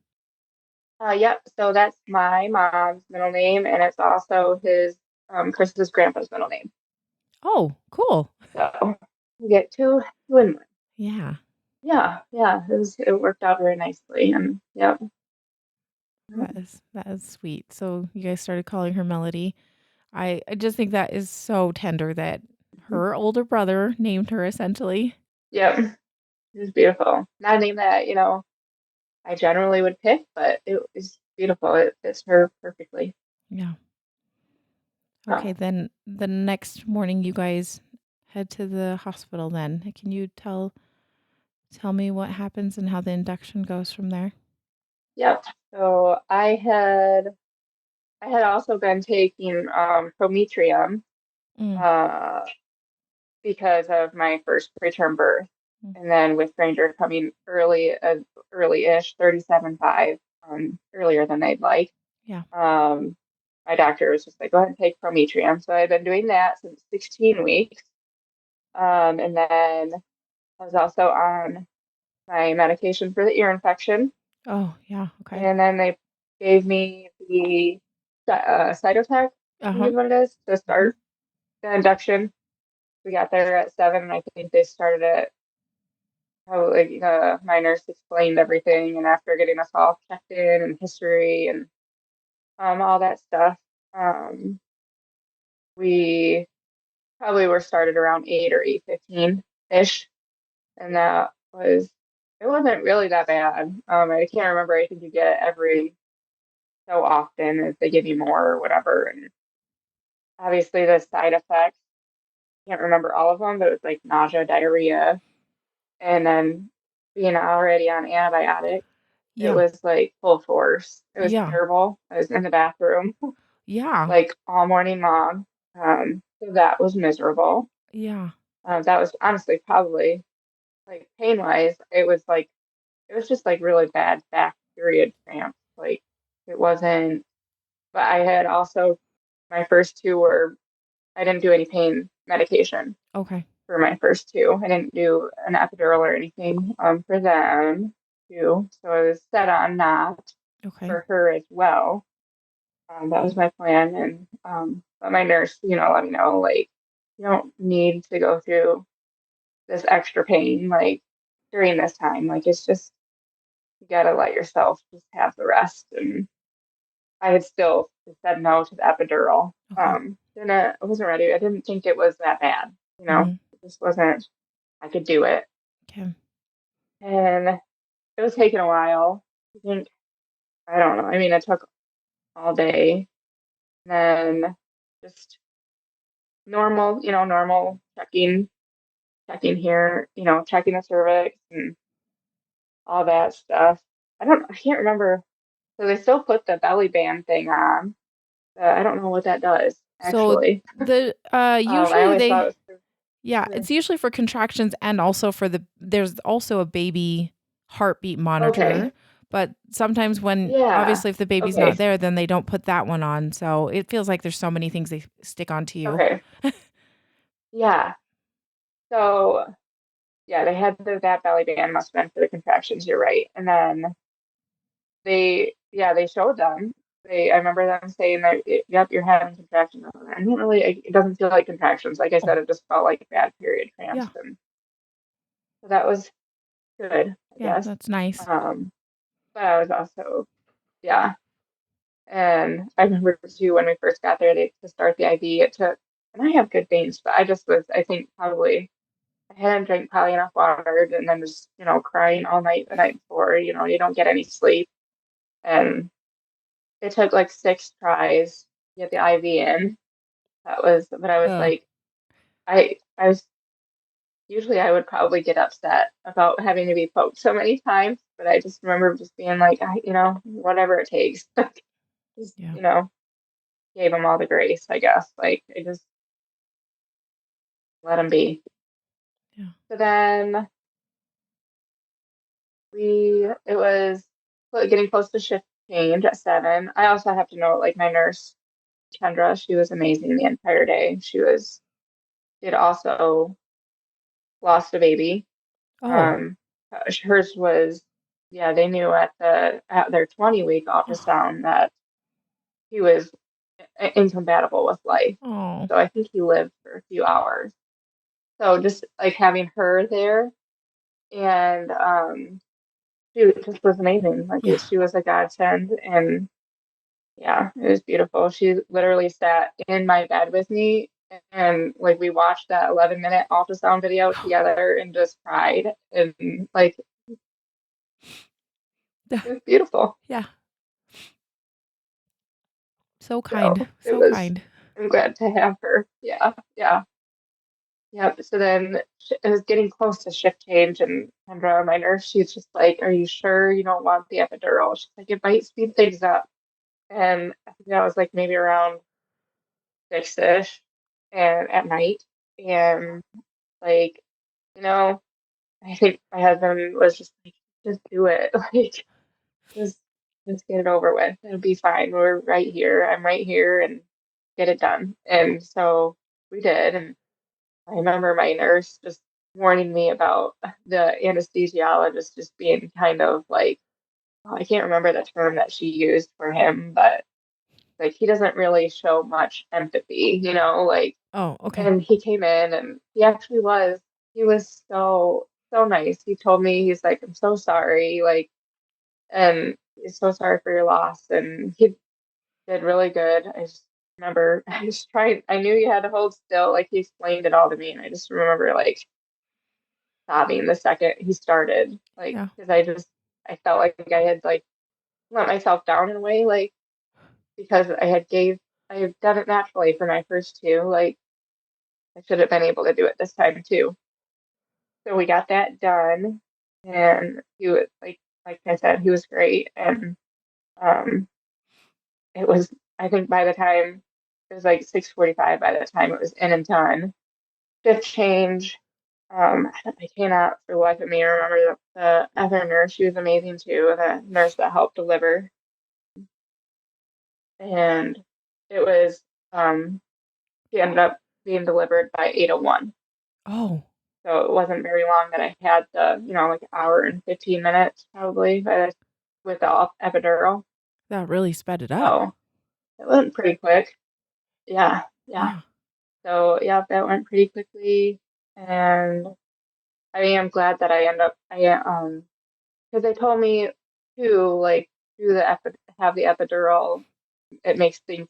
yep. So that's my mom's middle name, and it's also Chris's grandpa's middle name. Oh, cool. So we get two in one. Yeah. Yeah, yeah. It worked out very nicely, and yep. That is sweet. So you guys started calling her Melody. I just think that is so tender that her older brother named her essentially. Yep. It was beautiful. Not a name that I generally would pick, but it was beautiful. It fits her perfectly. Yeah. So Okay, then the next morning you guys head to the hospital then. Can you tell me what happens and how the induction goes from there? yep. So I had also been taking prometrium Mm, uh because of my first preterm birth. mm, And then with Granger coming early-ish, 37.5, earlier than they'd like. yeah. Um, my doctor was just like, go ahead and take prometrium. So I've been doing that since 16 weeks. And then I was also on my medication for the ear infection. Oh, yeah. Okay. And then they gave me the Cytotec, I think Uh-huh. is what it is, to hmm start the induction. We got there at 7, and I think they started at probably my nurse explained everything, and after getting us all checked in and history and all that stuff, um, we probably were started around 8 or 8:15-ish. And it wasn't really that bad. I can't remember. I think you get it every so often if they give you more or whatever. And obviously the side effects, can't remember all of them, but it was like nausea, diarrhea, and then being already on antibiotics, it Yeah. was like full force. It was Yeah. terrible. I was in the bathroom Yeah. like all morning long. So that was miserable. Yeah. That was honestly probably like pain wise, it was just like really bad back period cramps. Like it wasn't, but I had also my first two were I didn't do any pain medication Okay. for my first two. I didn't do an epidural or anything for them too. So I was set on not Okay. for her as well. That was my plan. And but my nurse, let me know like you don't need to go through this extra pain like during this time. Like it's just you gotta let yourself just have the rest. And I had still said no to the epidural. Okay. I wasn't ready. I didn't think it was that bad. Mhm. It just wasn't. I could do it, Okay. and it was taking a while. I think I don't know. I mean, it took all day. Then just normal, normal checking here, checking the cervix and all that stuff. I can't remember. So they still put the belly band thing on. I don't know what that does, So actually. the I usually always thought they it was yeah, for, it's usually for contractions and also for there's also a baby heartbeat okay. monitor, but sometimes when Yeah. obviously if the baby's Okay. not there, then they don't put that one on. So it feels like there's so many things they stick onto you. Okay. Yeah. So, yeah, they had that belly band must have been for the contractions. You're right. And then they showed them. I remember them saying that, yep, you're having contractions. I didn't really, it doesn't feel like contractions. Like I Oh, said, it just felt like bad period cramps. yeah. And so that was good, I Yeah, guess. that's nice. Um, but I was also, yeah. And I remember too when we first got there to start the IV, it took, and I have good veins, but I think probably I hadn't drank probably enough water and then just, crying all night the night before, you don't get any sleep. And it took like 6 tries to get the IV in. But I was Uh, like, I was, usually I would probably get upset about having to be poked so many times, but I just remember just being like, whatever it takes. Just, yeah. gave them all the grace, I guess. Like, I just let them be. Yeah. So then it was getting close to shift change at 7. I also have to note, like, my nurse, Kendra, she was amazing the entire day. She had also lost a baby. Oh. Um, hers was, yeah, they knew at their 20-week ultrasound that he was incompatible with life. Oh. So I think he lived for a few hours. So just like having her there and she just was amazing. Like Yeah. she was a godsend, and yeah, it was beautiful. She literally sat in my bed with me, and like we watched that 11-minute ultrasound video together and just cried, and like it was beautiful. Yeah. So kind. So it So was. kind. I'm glad to have her. Yeah, yeah, yeah. So then it was getting close to shift change, and Kendra, my nurse, she's just like, "Are you sure you don't want the epidural?" She's like, "It might speed things up." And I think that was like maybe around 6-ish and at night. And like, you know, I think my husband was just like, just do it. Like, just just get it over with. It'll be fine. We're right here. I'm right here and get it done. And so we did. And I remember my nurse just warning me about the anesthesiologist just being kind of like, I can't remember the term that she used for him, but like he doesn't really show much empathy, like Oh, okay. and he came in and he was so nice. He told me he's like, I'm so sorry, like and he's so sorry for your loss and he did really good. remember I knew you had to hold still, like he explained it all to me, and I just remember like sobbing the second he started, like, Yeah. because I felt like I had like let myself down in a way, like, because I had done it naturally for my first two, like, I should have been able to do it this time too. So we got that done, and he was like I said, he was great, and um, it was I think by the time it was like 6:45 by the time it was in and done. Shift change. I cannot for the life of me remember the other nurse. She was amazing too, the nurse that helped deliver, and it was she ended up being delivered by 8:01. Oh, So it wasn't very long that I had the, like an hour and 15 minutes probably with the epidural. that really sped it up. So it went pretty quick. Yeah, yeah. Yeah. So yeah, that went pretty quickly. And I am glad that because they told me too, like do have the epidural, it makes things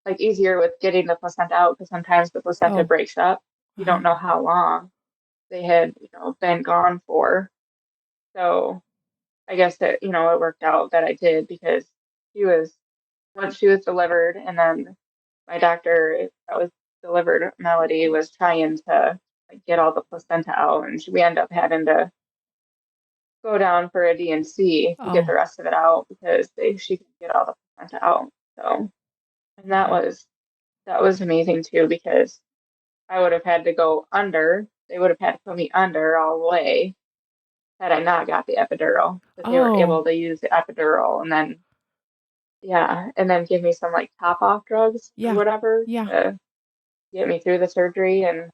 like easier with getting the placenta out because sometimes the placenta Oh. breaks up. You Uh-huh. don't know how long they had, been gone for. So I guess that, it worked out that I did because she was, once she was delivered, and then my doctor that was delivered, Melody, was trying to like get all the placenta out, and we ended up having to go down for a D&C to get the Oh, rest of it out because she could get all the placenta out. So, and okay. that was amazing too because I would have had to go under. They would have had to put me under all the way had I not got the epidural. But they were Oh, able to use the epidural and then yeah, and then give me some like top off drugs or yeah. whatever Yeah. to get me through the surgery. And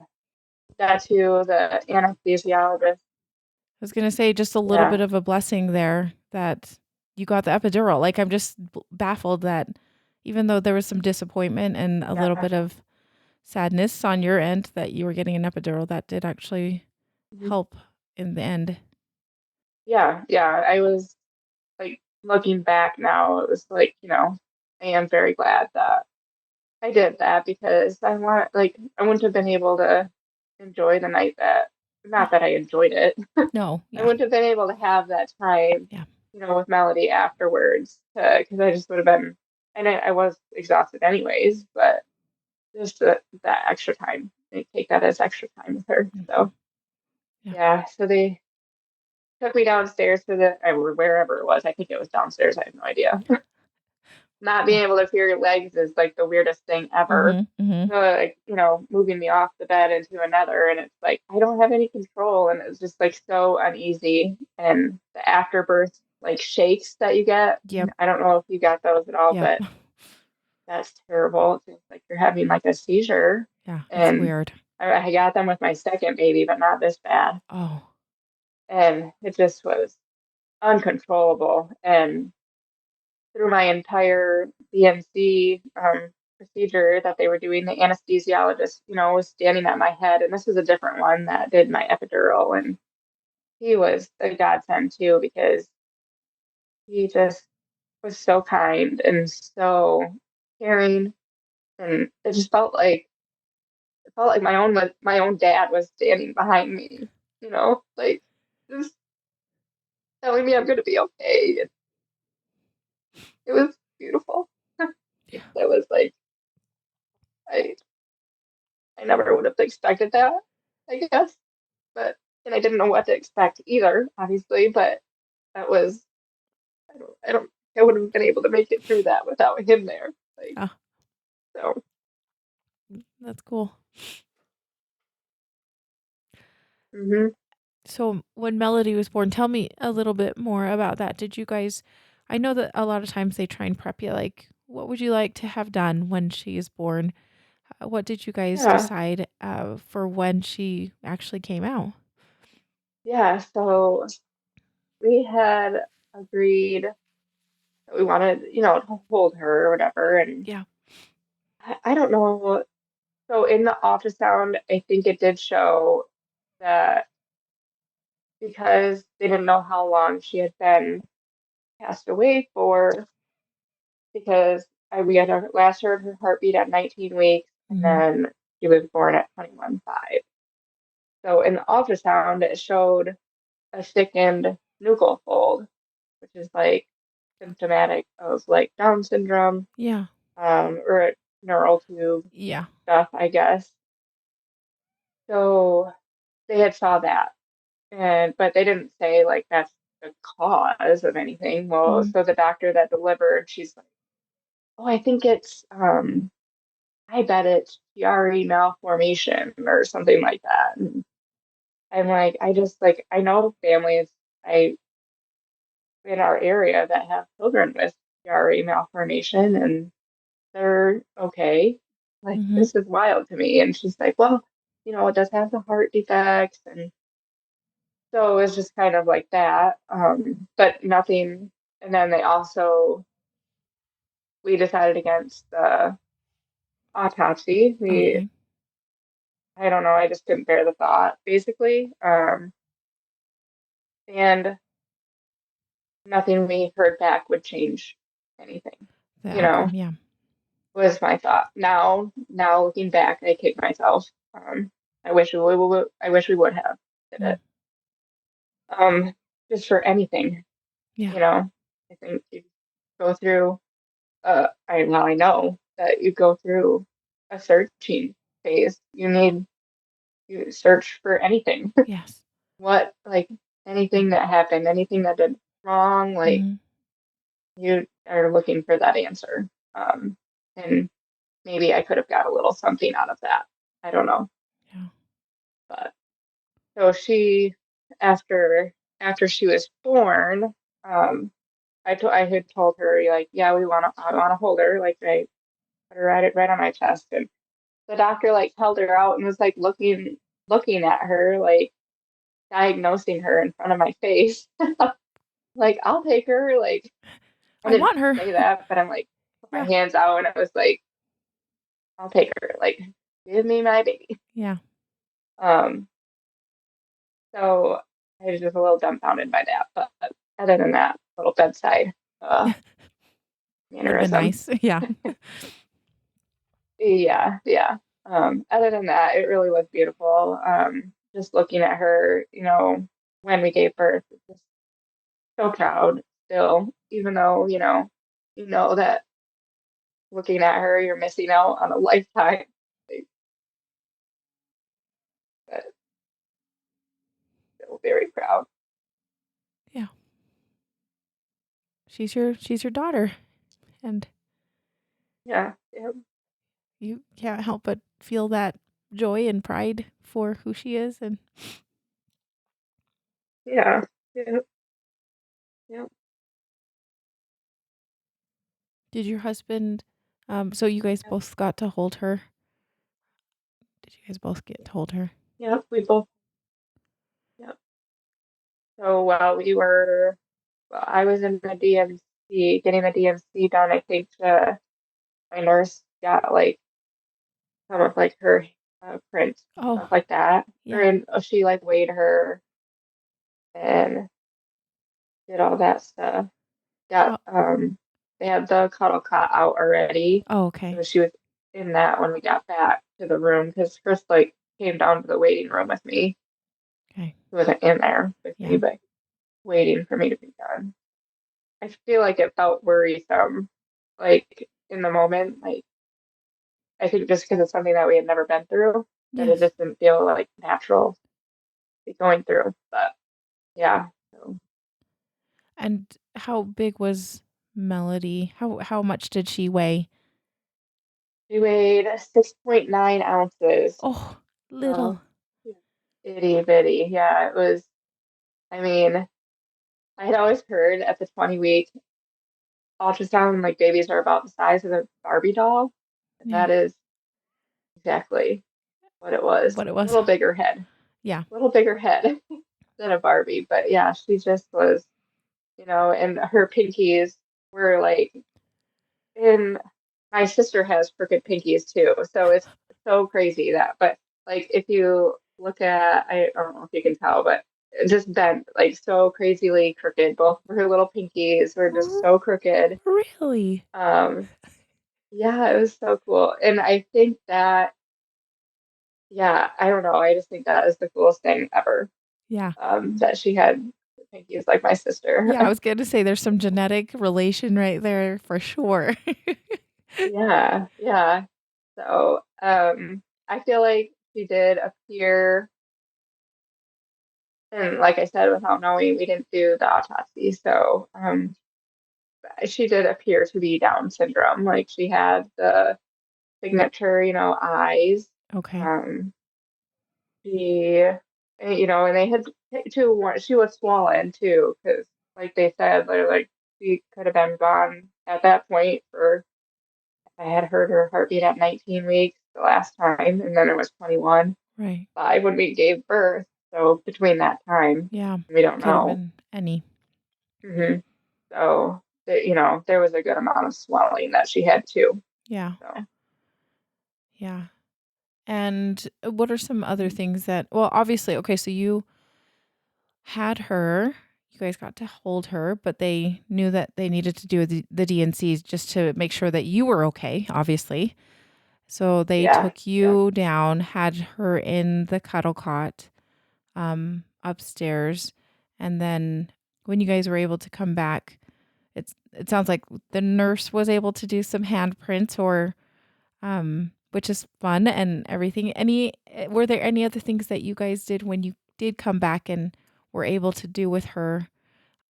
that too, the anesthesiologist. I was going to say just a little bit Yeah. of a blessing there that you got the epidural. Like, I'm just baffled that even though there was some disappointment and a little Yeah. bit of sadness on your end that you were getting an epidural, that did actually Mhm. help in the end. Yeah. Yeah. I was like looking back now, it was like, I am very glad that I did that because I wouldn't have been able to enjoy the night Yeah. not that I enjoyed it. No. I Yeah. wouldn't have been able to have that time, Yeah. with Melody afterwards, because I just would have been, and I was exhausted anyways, but just that extra time, they take that as extra time with her. Mhm. So Yeah. yeah, so they took me downstairs to or wherever it was. I think it was downstairs. I have no idea. Not Yeah. being able to feel your legs is like the weirdest thing ever. Mhm. Mhm. So like, moving me off the bed into another, and it's like I don't have any control, and it's just like so uneasy. And the afterbirth like shakes that you get, Yep. I don't know if you got those at all, Yep. but that's terrible. It's just like you're having like a seizure. Yeah. It's And weird. I got them with my second baby, but not this bad. Oh. And it just was uncontrollable. And through my entire BMC procedure that they were doing, the anesthesiologist, was standing at my head, and this was a different one that did my epidural, and he was a godsend too because he just was so kind and so caring, and it felt like my own dad was standing behind me, like just telling me I'm going to be okay. It was beautiful. Yeah. That was like I I never would have expected that, I guess. But and I didn't know what to expect either, obviously, but that was I don't I wouldn't have been able to make it through that without him there. Like Yeah. so That's cool. hmm So when Melody was born, tell me a little bit more about that. Did you guys, I know that a lot of times they try and prep you, like, what would you like to have done when she is born? What did you guys yeah. decide for when she actually came out? Yeah. So we had agreed that we wanted, to hold her or whatever. And Yeah. I don't know. So in the ultrasound, I think it did show that because they didn't know how long she had been passed away for, because we had last heard her heartbeat at 19 weeks, and Hmm. then she was born at 21.5. So in the ultrasound, it showed a thickened nuchal fold, which is like symptomatic of like Down syndrome, Yeah. or a neural tube Yeah. stuff, I guess. So they had saw that, and but they didn't say like that's the cause of anything. Well, Hmm. so the doctor that delivered, she's like, "Oh, I think it's I bet it's GRE malformation or something like that." And I'm like, I just like I know families I in our area that have children with GRE malformation, and they're okay. Like Hmm. this is wild to me. And she's like, well, it does have the heart defects, and so it's just kind of like that. But nothing. And then we decided against the autopsy. Okay. I don't know, I just couldn't bear the thought, basically. And nothing we heard back would change anything, The you outcome. know, Yeah. was my thought. Now looking back, I kick myself. I wish we would have did Mm. it. Um, just for anything, Yeah. you know. I think you go through I know that you go through a searching phase. You search for anything. Yes. What like Yeah. anything that happened, anything that did wrong, like Hmm. you are looking for that answer. And maybe I could have got a little something out of that. I don't know. Yeah. But so after she was born, um, I had told her like, yeah, I want to hold her, like I put her right on my chest, and the doctor like held her out and was like looking at her, like diagnosing her in front of my face. Like, I'll take her. Like, I I didn't want her. say that, but I'm like, put my Yeah. hands out and I was like, I'll take her. Like, give me my baby. Yeah. Um, so I was just a little dumbfounded by that. But other than that, little bedside Would have been mannerism. nice. Yeah. Yeah, yeah. Other than that, it really was beautiful. Just looking at her, when we gave birth, just so proud still, even though, that looking at her, you're missing out on a lifetime. Like, but still very proud. Yeah. She's your daughter, and Yeah, yeah, you can't help but feel that joy and pride for who she is. And yeah, yeah, yeah. did your husband? So you guys both got to hold her. Did you guys both get to hold her? Yeah, we both, yeah. So well, I was in the DMC, getting the DMC done. I think my nurse got like some of like her prints and Oh, stuff like that. Or yeah. and she like weighed her and did all that stuff. Got How? They had the cuddle cot out already. Oh, okay. So she was in that when we got back to the room because Chris like came down to the waiting room with me. Okay. He wasn't in there with me, Yeah. but waiting for me to be done. I feel like it felt worrisome, like in the moment. Like I think just because it's something that we had never been through, that it Yes. just didn't feel like natural to be going through. But yeah, so And how big was Melody? How much did she weigh? she weighed 6.9 ounces. Oh, little. So itty bitty. Yeah, it was. I mean, I had always heard at the 20-week ultrasound, like babies are about the size of a Barbie doll, and Yeah. that is exactly what it was. What it A was. little bigger head, Yeah. little bigger head than a Barbie. But yeah, she just was, and her pinkies were like in my sister has crooked pinkies too. So it's so crazy that, but like if you look at, I don't know if you can tell, but just bent like so crazily crooked. Both of her little pinkies were just R- so crooked. Really? Um, yeah, it was so cool. And I think that, yeah, I don't know. I just think that is the coolest thing ever. Yeah. That she had Pinky like my sister. Yeah, I was going to say there's some genetic relation right there for sure. Yeah, yeah. So, I feel like she did appear, and like I said, without knowing, we didn't do the autopsy. So, she did appear to be Down syndrome. Like she had the signature, eyes. Okay. Um, she, and they had she was swollen too, because like they said, they're like she could have been gone at that point for, I had heard her heartbeat at 19 weeks the last time, and then it was 21 Right. when we gave birth. So between that time, Yeah. we don't Could have know. been any. hmm So, there was a good amount of swelling that she had too. Yeah. So, Yeah. And what are some other things that, well, obviously, okay, so you had her, you guys got to hold her, but they knew that they needed to do the DNCs just to make sure that you were okay, obviously. So they yeah, took yeah. you down, had her in the cuddle cot upstairs, and then when you guys were able to come back, it sounds like the nurse was able to do some handprints or which is fun and everything. Were there any other things that you guys did when you did come back and were able to do with her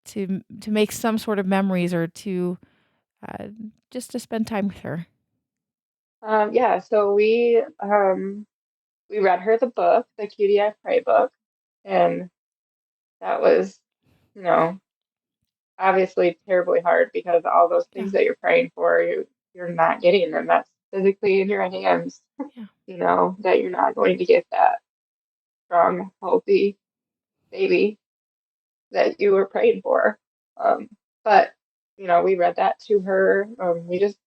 to make some sort of memories or to uh, just to spend time with her? Yeah, so we read her the book, the Cutie I Pray book, and that was, you know, obviously terribly hard because all those Yeah, things that you're praying for, you're not getting, and that's physically in your hands, yeah, that you're not going to get that strong, healthy baby that you were praying for. Um, but we read that to her. We just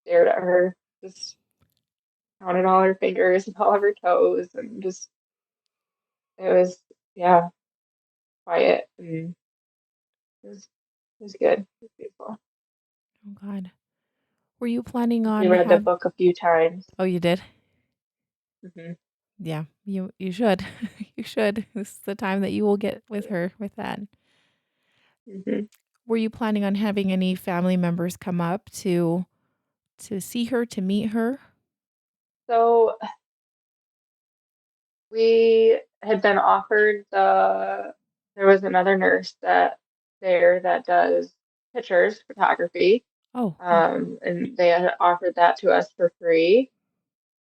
stared at her, just counted all her fingers and all of her toes, and just it was, yeah, quiet, and it was good. It was beautiful. oh God, were you planning We on read the have book a few times. oh, you did? hmm Yeah, you should. You should. This is the time that you will get with her with that. hmm Were you planning on having any family members come up to see her, to meet her? So we had been offered there was another nurse that does pictures photography. Oh, yeah. And they had offered that to us for free.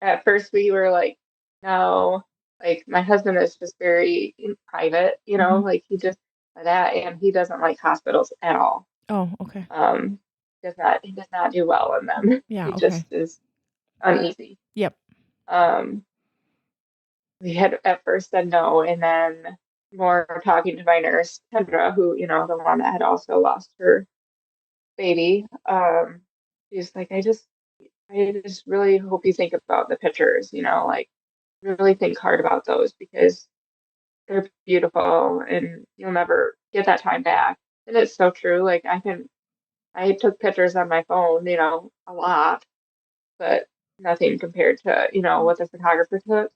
At first, we were like, no, like my husband is just very private, Mhm. like and he doesn't like hospitals at all. Oh, okay. Um, he does not do well in them. Yeah, He okay. just is uneasy. Yep. Um, we had at first said no, and then more talking to my nurse, Kendra, who, the one that had also lost her baby. She's like, I just really hope you think about the pictures, like really think hard about those because they're beautiful and you'll never get that time back. And it's so true. Like I took pictures on my phone, a lot, but nothing compared to, what the photographer took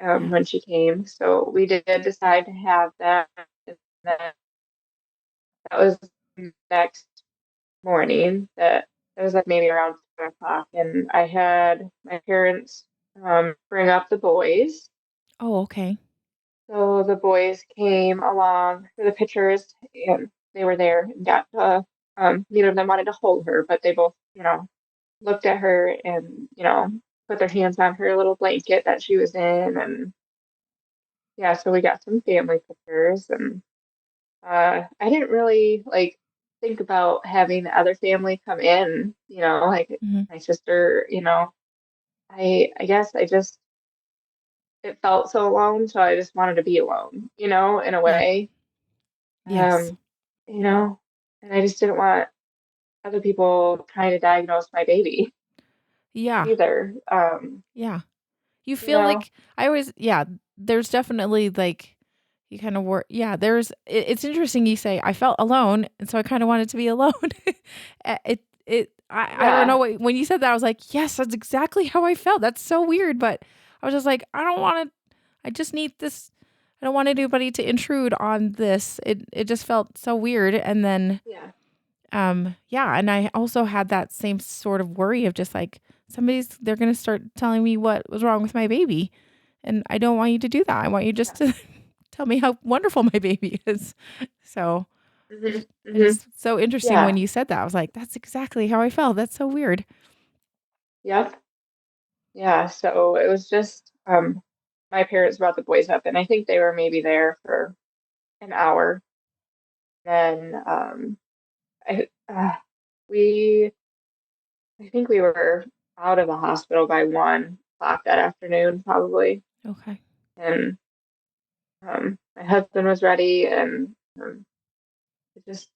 Yeah. when she came. So we did decide to have that. And then that was next morning. That was like maybe around 7 o'clock. And I had my parents bring up the boys. Oh, okay. So the boys came along for the pictures and they were there and got neither of them wanted to hold her, but they both, looked at her and, put their hands on her little blanket that she was in. And yeah, so we got some family pictures and I didn't really like think about having other family come in, like Mhm. my sister, I guess it felt so alone, so I just wanted to be alone, in a Yeah. way. Yes. Um, you know, and I just didn't want other people trying to diagnose my baby Yeah. either. Yeah. You You feel know, like I always yeah, there's definitely like you kind of work yeah, it's interesting you say I felt alone and so I kind of wanted to be alone. It I don't know Yeah. when you said that, I was like, yes, that's exactly how I felt. That's so weird. But I was just like, I don't want to, I just need this. I don't want anybody to intrude on this. It just felt so weird. And then, Yeah. yeah. And I also had that same sort of worry of just like, they're going to start telling me what was wrong with my baby. And I don't want you to do that. I want you just Yeah. to tell me how wonderful my baby is. So Hmm. it Hmm. is so interesting when Yeah. you said that. I was like, that's exactly how I felt. That's so weird. Yep. Yeah. So it was just my parents brought the boys up, and I think they were maybe there for an hour. Then I we I think we were out of the hospital by 1 o'clock that afternoon, probably. Okay. And my husband was ready, and it just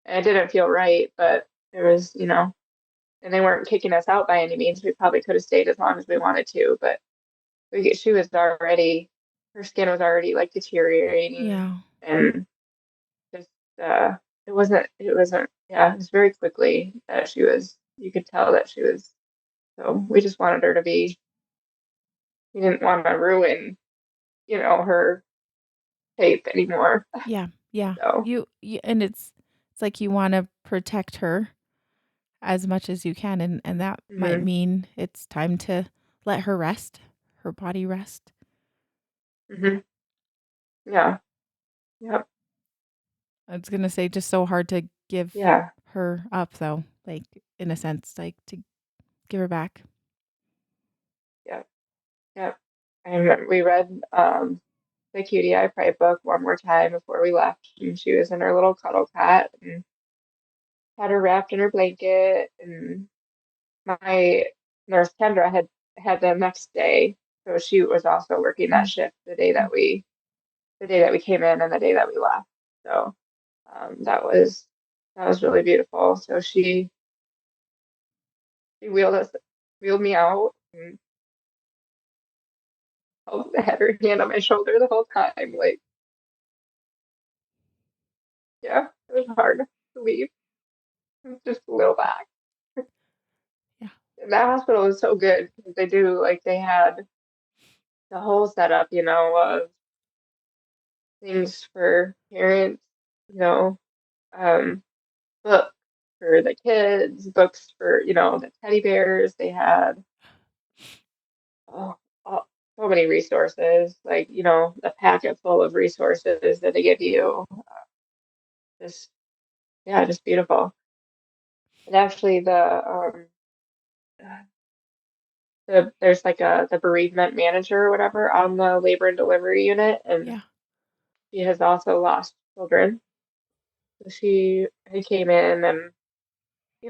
I didn't feel right, but there was, and they weren't kicking us out by any means. We probably could have stayed as long as we wanted to, but she was already, her skin was already like deteriorating, Yeah. and just it wasn't, yeah, it was very quickly that you could tell that she was, so we just wanted her to be, we didn't want to ruin, her faith anymore. Yeah. Yeah. So, And it's like you want to protect her as much as you can. And that might hmm. mean it's time to let her rest, her body rest. Hmm. Yeah. Yep. I was going to say, just so hard to give Yeah. her up, though, like in a sense, like to give her back. Yep. Yep. And we read the Cutie Eye Pride book one more time before we left, and she was in her little cuddle cot and had her wrapped in her blanket. And my nurse Kendra had the next day, so she was also working that Mm. shift the day that we came in and the day that we left. So that was really beautiful. So she wheeled me out, and had her hand on my shoulder the whole time. Like, yeah, it was hard to leave. It was just a little back. Yeah. And that hospital was so good because they had the whole setup, of things for parents, you know, um, books for the kids, books for, the teddy bears. They had oh, oh, so many resources, like, a packet full of resources that they give you. Just, yeah, just beautiful. And actually, there's like the bereavement manager or whatever on the labor and delivery unit, and Yeah. she has also lost children. So she came in, and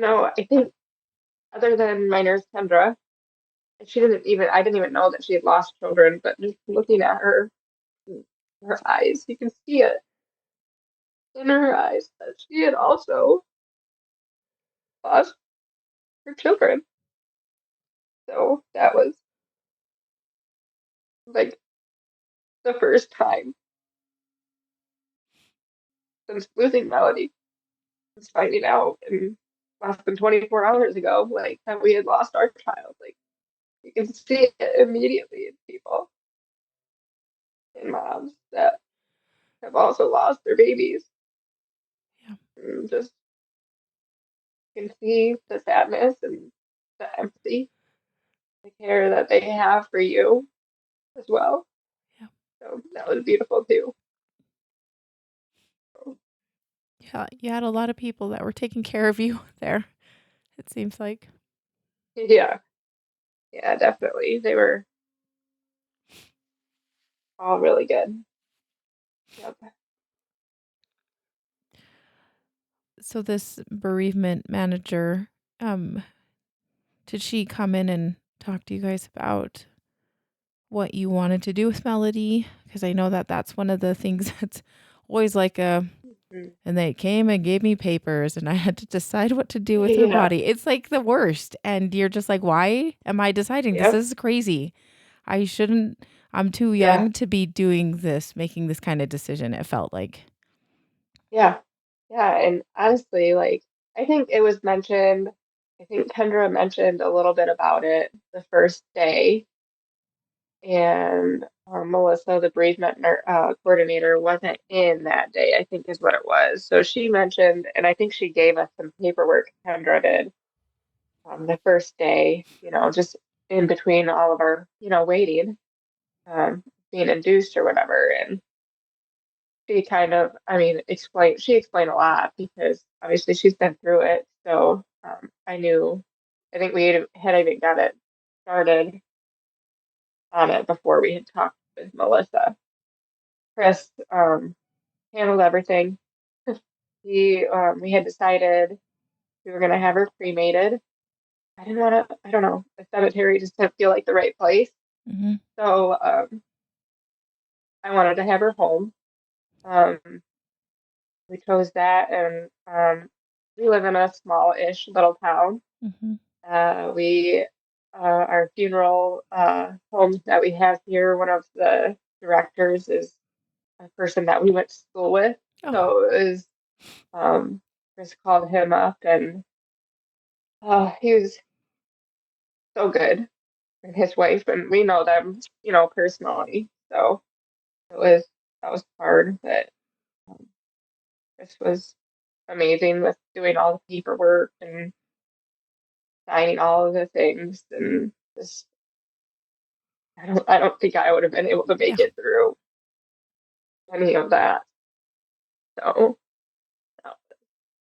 I think other than my nurse Kendra, I didn't even know that she had lost children, but just looking at her eyes, you can see it in her eyes that she had also lost her children. So that was like the first time since losing Melody, since finding out in less than 24 hours ago, like that we had lost our child. Like you can see it immediately in people and moms that have also lost their babies. Yeah. And just can see the sadness and the empathy, the care that they have for you as well. Yeah. So that was beautiful too. So, Yeah. You had a lot of people that were taking care of you there, it seems like. yeah, yeah, definitely. They were all really good. Yep. So this bereavement manager, um, did she come in and talk to you guys about what you wanted to do with Melody? Because I know that that's one of the things that's always like Mm. and they came and gave me papers and I had to decide what to do with her Yeah. body. It's like the worst. And you're just like, why am I deciding this? Yep. This is crazy. I shouldn't, I'm too Yeah. young to be doing this, making this kind of decision. It felt like, Yeah. Yeah. And honestly, like I think it was mentioned, I think Kendra mentioned a little bit about it the first day, and Melissa, the bereavement coordinator, wasn't in that day, I think is what it was. So she mentioned, and I think she gave us some paperwork, Kendra did, the first day, just in between all of our, waiting, um, being induced or whatever. And she kind of, I mean, she explained a lot because obviously she's been through it. So I think we had even got it started on it before we had talked with Melissa. Chris handled everything. We had decided we were going to have her cremated. I didn't want to, I don't know, the cemetery just didn't feel like the right place. Hmm. So I wanted to have her home. Um, we chose that, and we live in a small-ish little town. Hmm. We our funeral home that we have here, one of the directors is a person that we went to school with. Oh, So it was just called him up, and he was so good, and his wife, and we know them, personally. So it was that was hard, but um, this was amazing with doing all the paperwork and signing all of the things, and just I don't think I would have been able to yeah. make it through any of that. So no,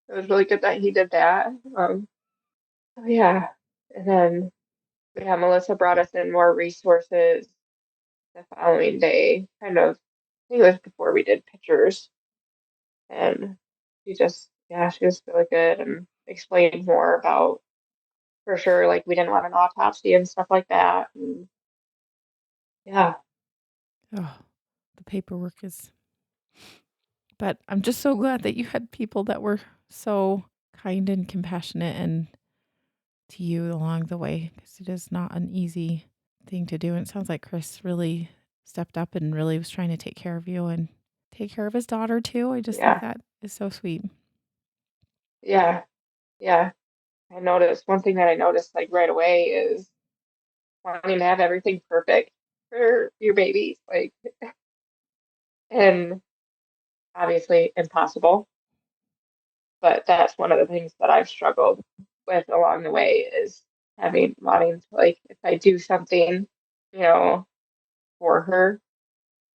it was really good that he did that. So yeah, and then yeah, Melissa brought us in more resources the following day. Kind of, I think it was before we did pictures, and she was really good and explained more about for sure. Like we didn't want an autopsy and stuff like that. And yeah, Oh, the paperwork is. But I'm just so glad that you had people that were so kind and compassionate and to you along the way because it is not an easy thing to do. And it sounds like Chris really stepped up and really was trying to take care of you and take care of his daughter too. I just think yeah, that is so sweet. yeah, yeah. I noticed one thing that I noticed like right away is wanting to have everything perfect for your baby, like, and obviously impossible. But that's one of the things that I've struggled with along the way is wanting to, like, if I do something, you know, for her,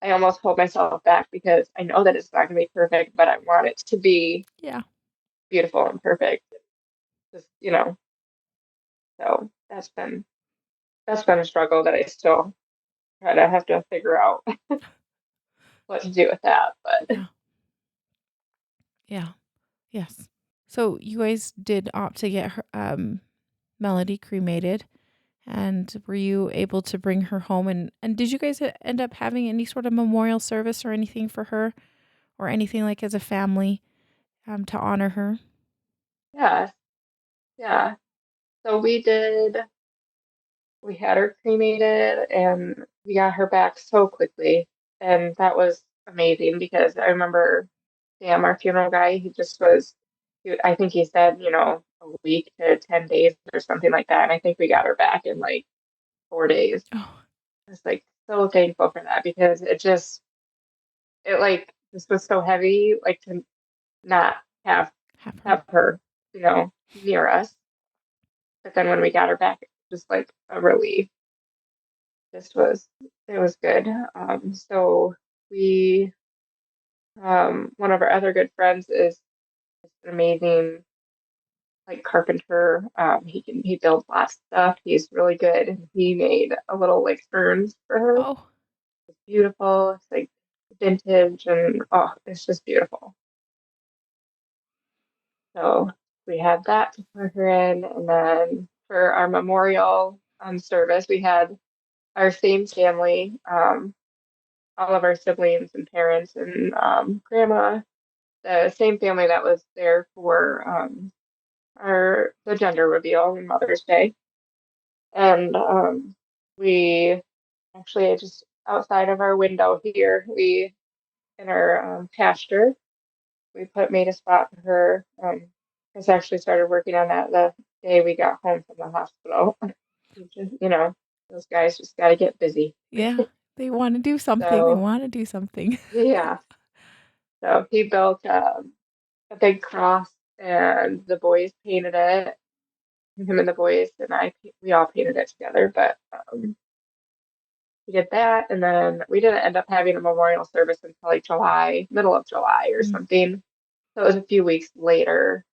I almost hold myself back because I know that it's not going to be perfect, but I want it to be Yeah. beautiful and perfect. Just, so that's been a struggle that I still try to have to figure out what to do with that. But Yeah. Yeah. Yes. So you guys did opt to get her, Melody cremated. And were you able to bring her home? And did you guys end up having any sort of memorial service or anything for her or anything like as a family to honor her? yeah, yeah. So we had her cremated and we got her back so quickly. And that was amazing because I remember Sam, our funeral guy, I think he said, a week to 10 days or something like that. And I think we got her back in like 4 days. Oh, I was like so thankful for that because this was so heavy, like to not have, have her. have her, near us. But then when we got her back, it was just like a relief. This was it was good. So we one of our other good friends is an amazing like carpenter. He builds lots of stuff. He's really good. And he made a little like urns for her. Oh, It's beautiful. It's like vintage and oh, it's just beautiful. So we had that to put her in, and then for our memorial service, we had our same family. All of our siblings and parents and grandma, the same family that was there for our the gender reveal on Mother's Day. And we actually just outside of our window here, we in our pasture, we made a spot for her Chris actually started working on that the day we got home from the hospital. Those guys just got to get busy. Yeah. They want to do something. They So, want to do something. yeah. So he built a big cross, and the boys painted it. Him and the boys and we all painted it together. But we did that, and then we didn't end up having a memorial service until like July, middle of July or Mm, something. So it was a few weeks later,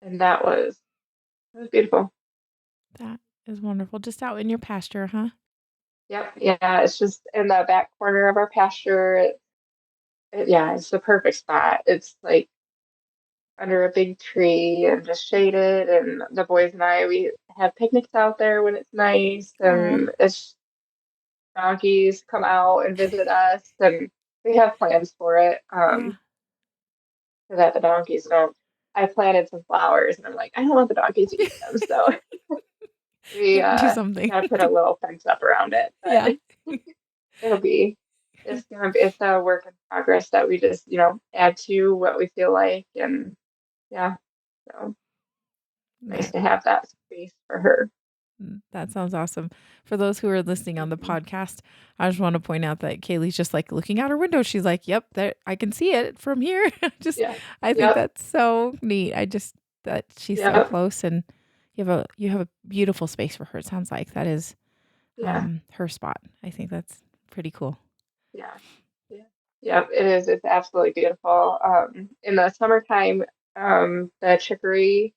and it was beautiful. that is wonderful. Just out in your pasture, huh? Yep, yeah, it's just in the back corner of our pasture. Yeah, it's the perfect spot. It's like under a big tree and just shaded. And the boys and we have picnics out there when it's nice. Oh, And it's donkeys come out and visit us. And we have plans for it yeah. so that the donkeys don't. I planted some flowers and I'm like, I don't want the donkeys to eat them. So we Do something. kind of put a little fence up around it. Yeah. But it'll be, it's a work in progress that we just, add to what we feel like. And yeah, so nice That to have that space for her. that sounds awesome. For those who are listening on the podcast, I just want to point out that Kaileigh's just like looking out her window. She's like, "Yep, there I can see it from here." Just Yeah. I think Yep. that's so neat. I just that she's so Yep. close and you have a beautiful space for her. It sounds like that is Yeah. her spot. I think that's pretty cool. Yeah. Yeah. Yep. It is. It's absolutely beautiful. In the summertime, the chicory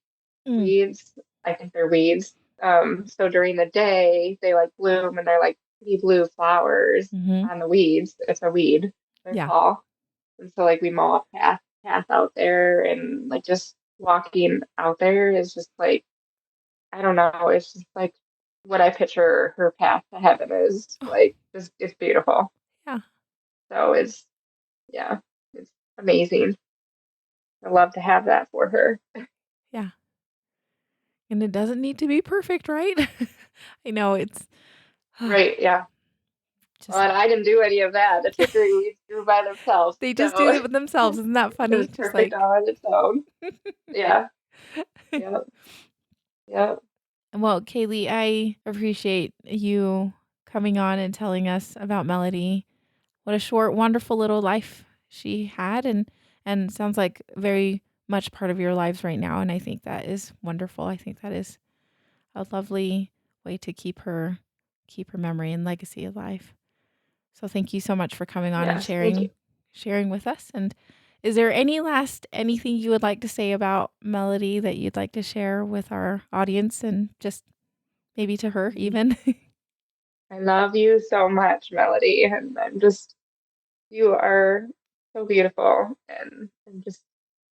Mm, weeds, I think they're weeds. So during the day, they like bloom and they're like pretty blue flowers hmm. on the weeds. It's a weed, they're Yeah. called. And so like we mow a path out there and like just walking out there is just like, I don't know, it's just like what I picture her path to heaven is Oh, like just it's beautiful. yeah. So yeah, it's amazing. I love to have that for her. Yeah. And it doesn't need to be perfect, right? I know it's Right, yeah. Well, just and I didn't do any of that. The chicory weeds grew by themselves. they just So do it themselves. Isn't that it funny? was Just perfect like all on its own. Yeah. Yep. Yep. well, Kaileigh, I appreciate you coming on and telling us about Melody. What a short, wonderful little life she had and sounds like very much part of your lives right now. And I think that is wonderful. I think that is a lovely way to keep her memory and legacy alive. So thank you so much for coming on and Yes. Thank you. sharing with us. And is there anything you would like to say about Melody that you'd like to share with our audience and just maybe to her even? I love you so much, Melody. And you are so beautiful. And I'm just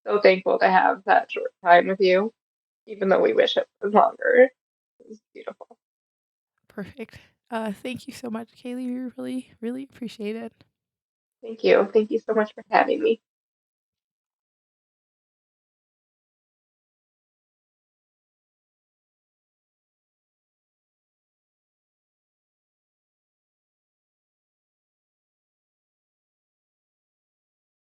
so thankful to have that short time with you, even though we wish it was longer. It was beautiful. Perfect. Thank you so much, Kaileigh. We really, really appreciate it. Thank you. Thank you so much for having me.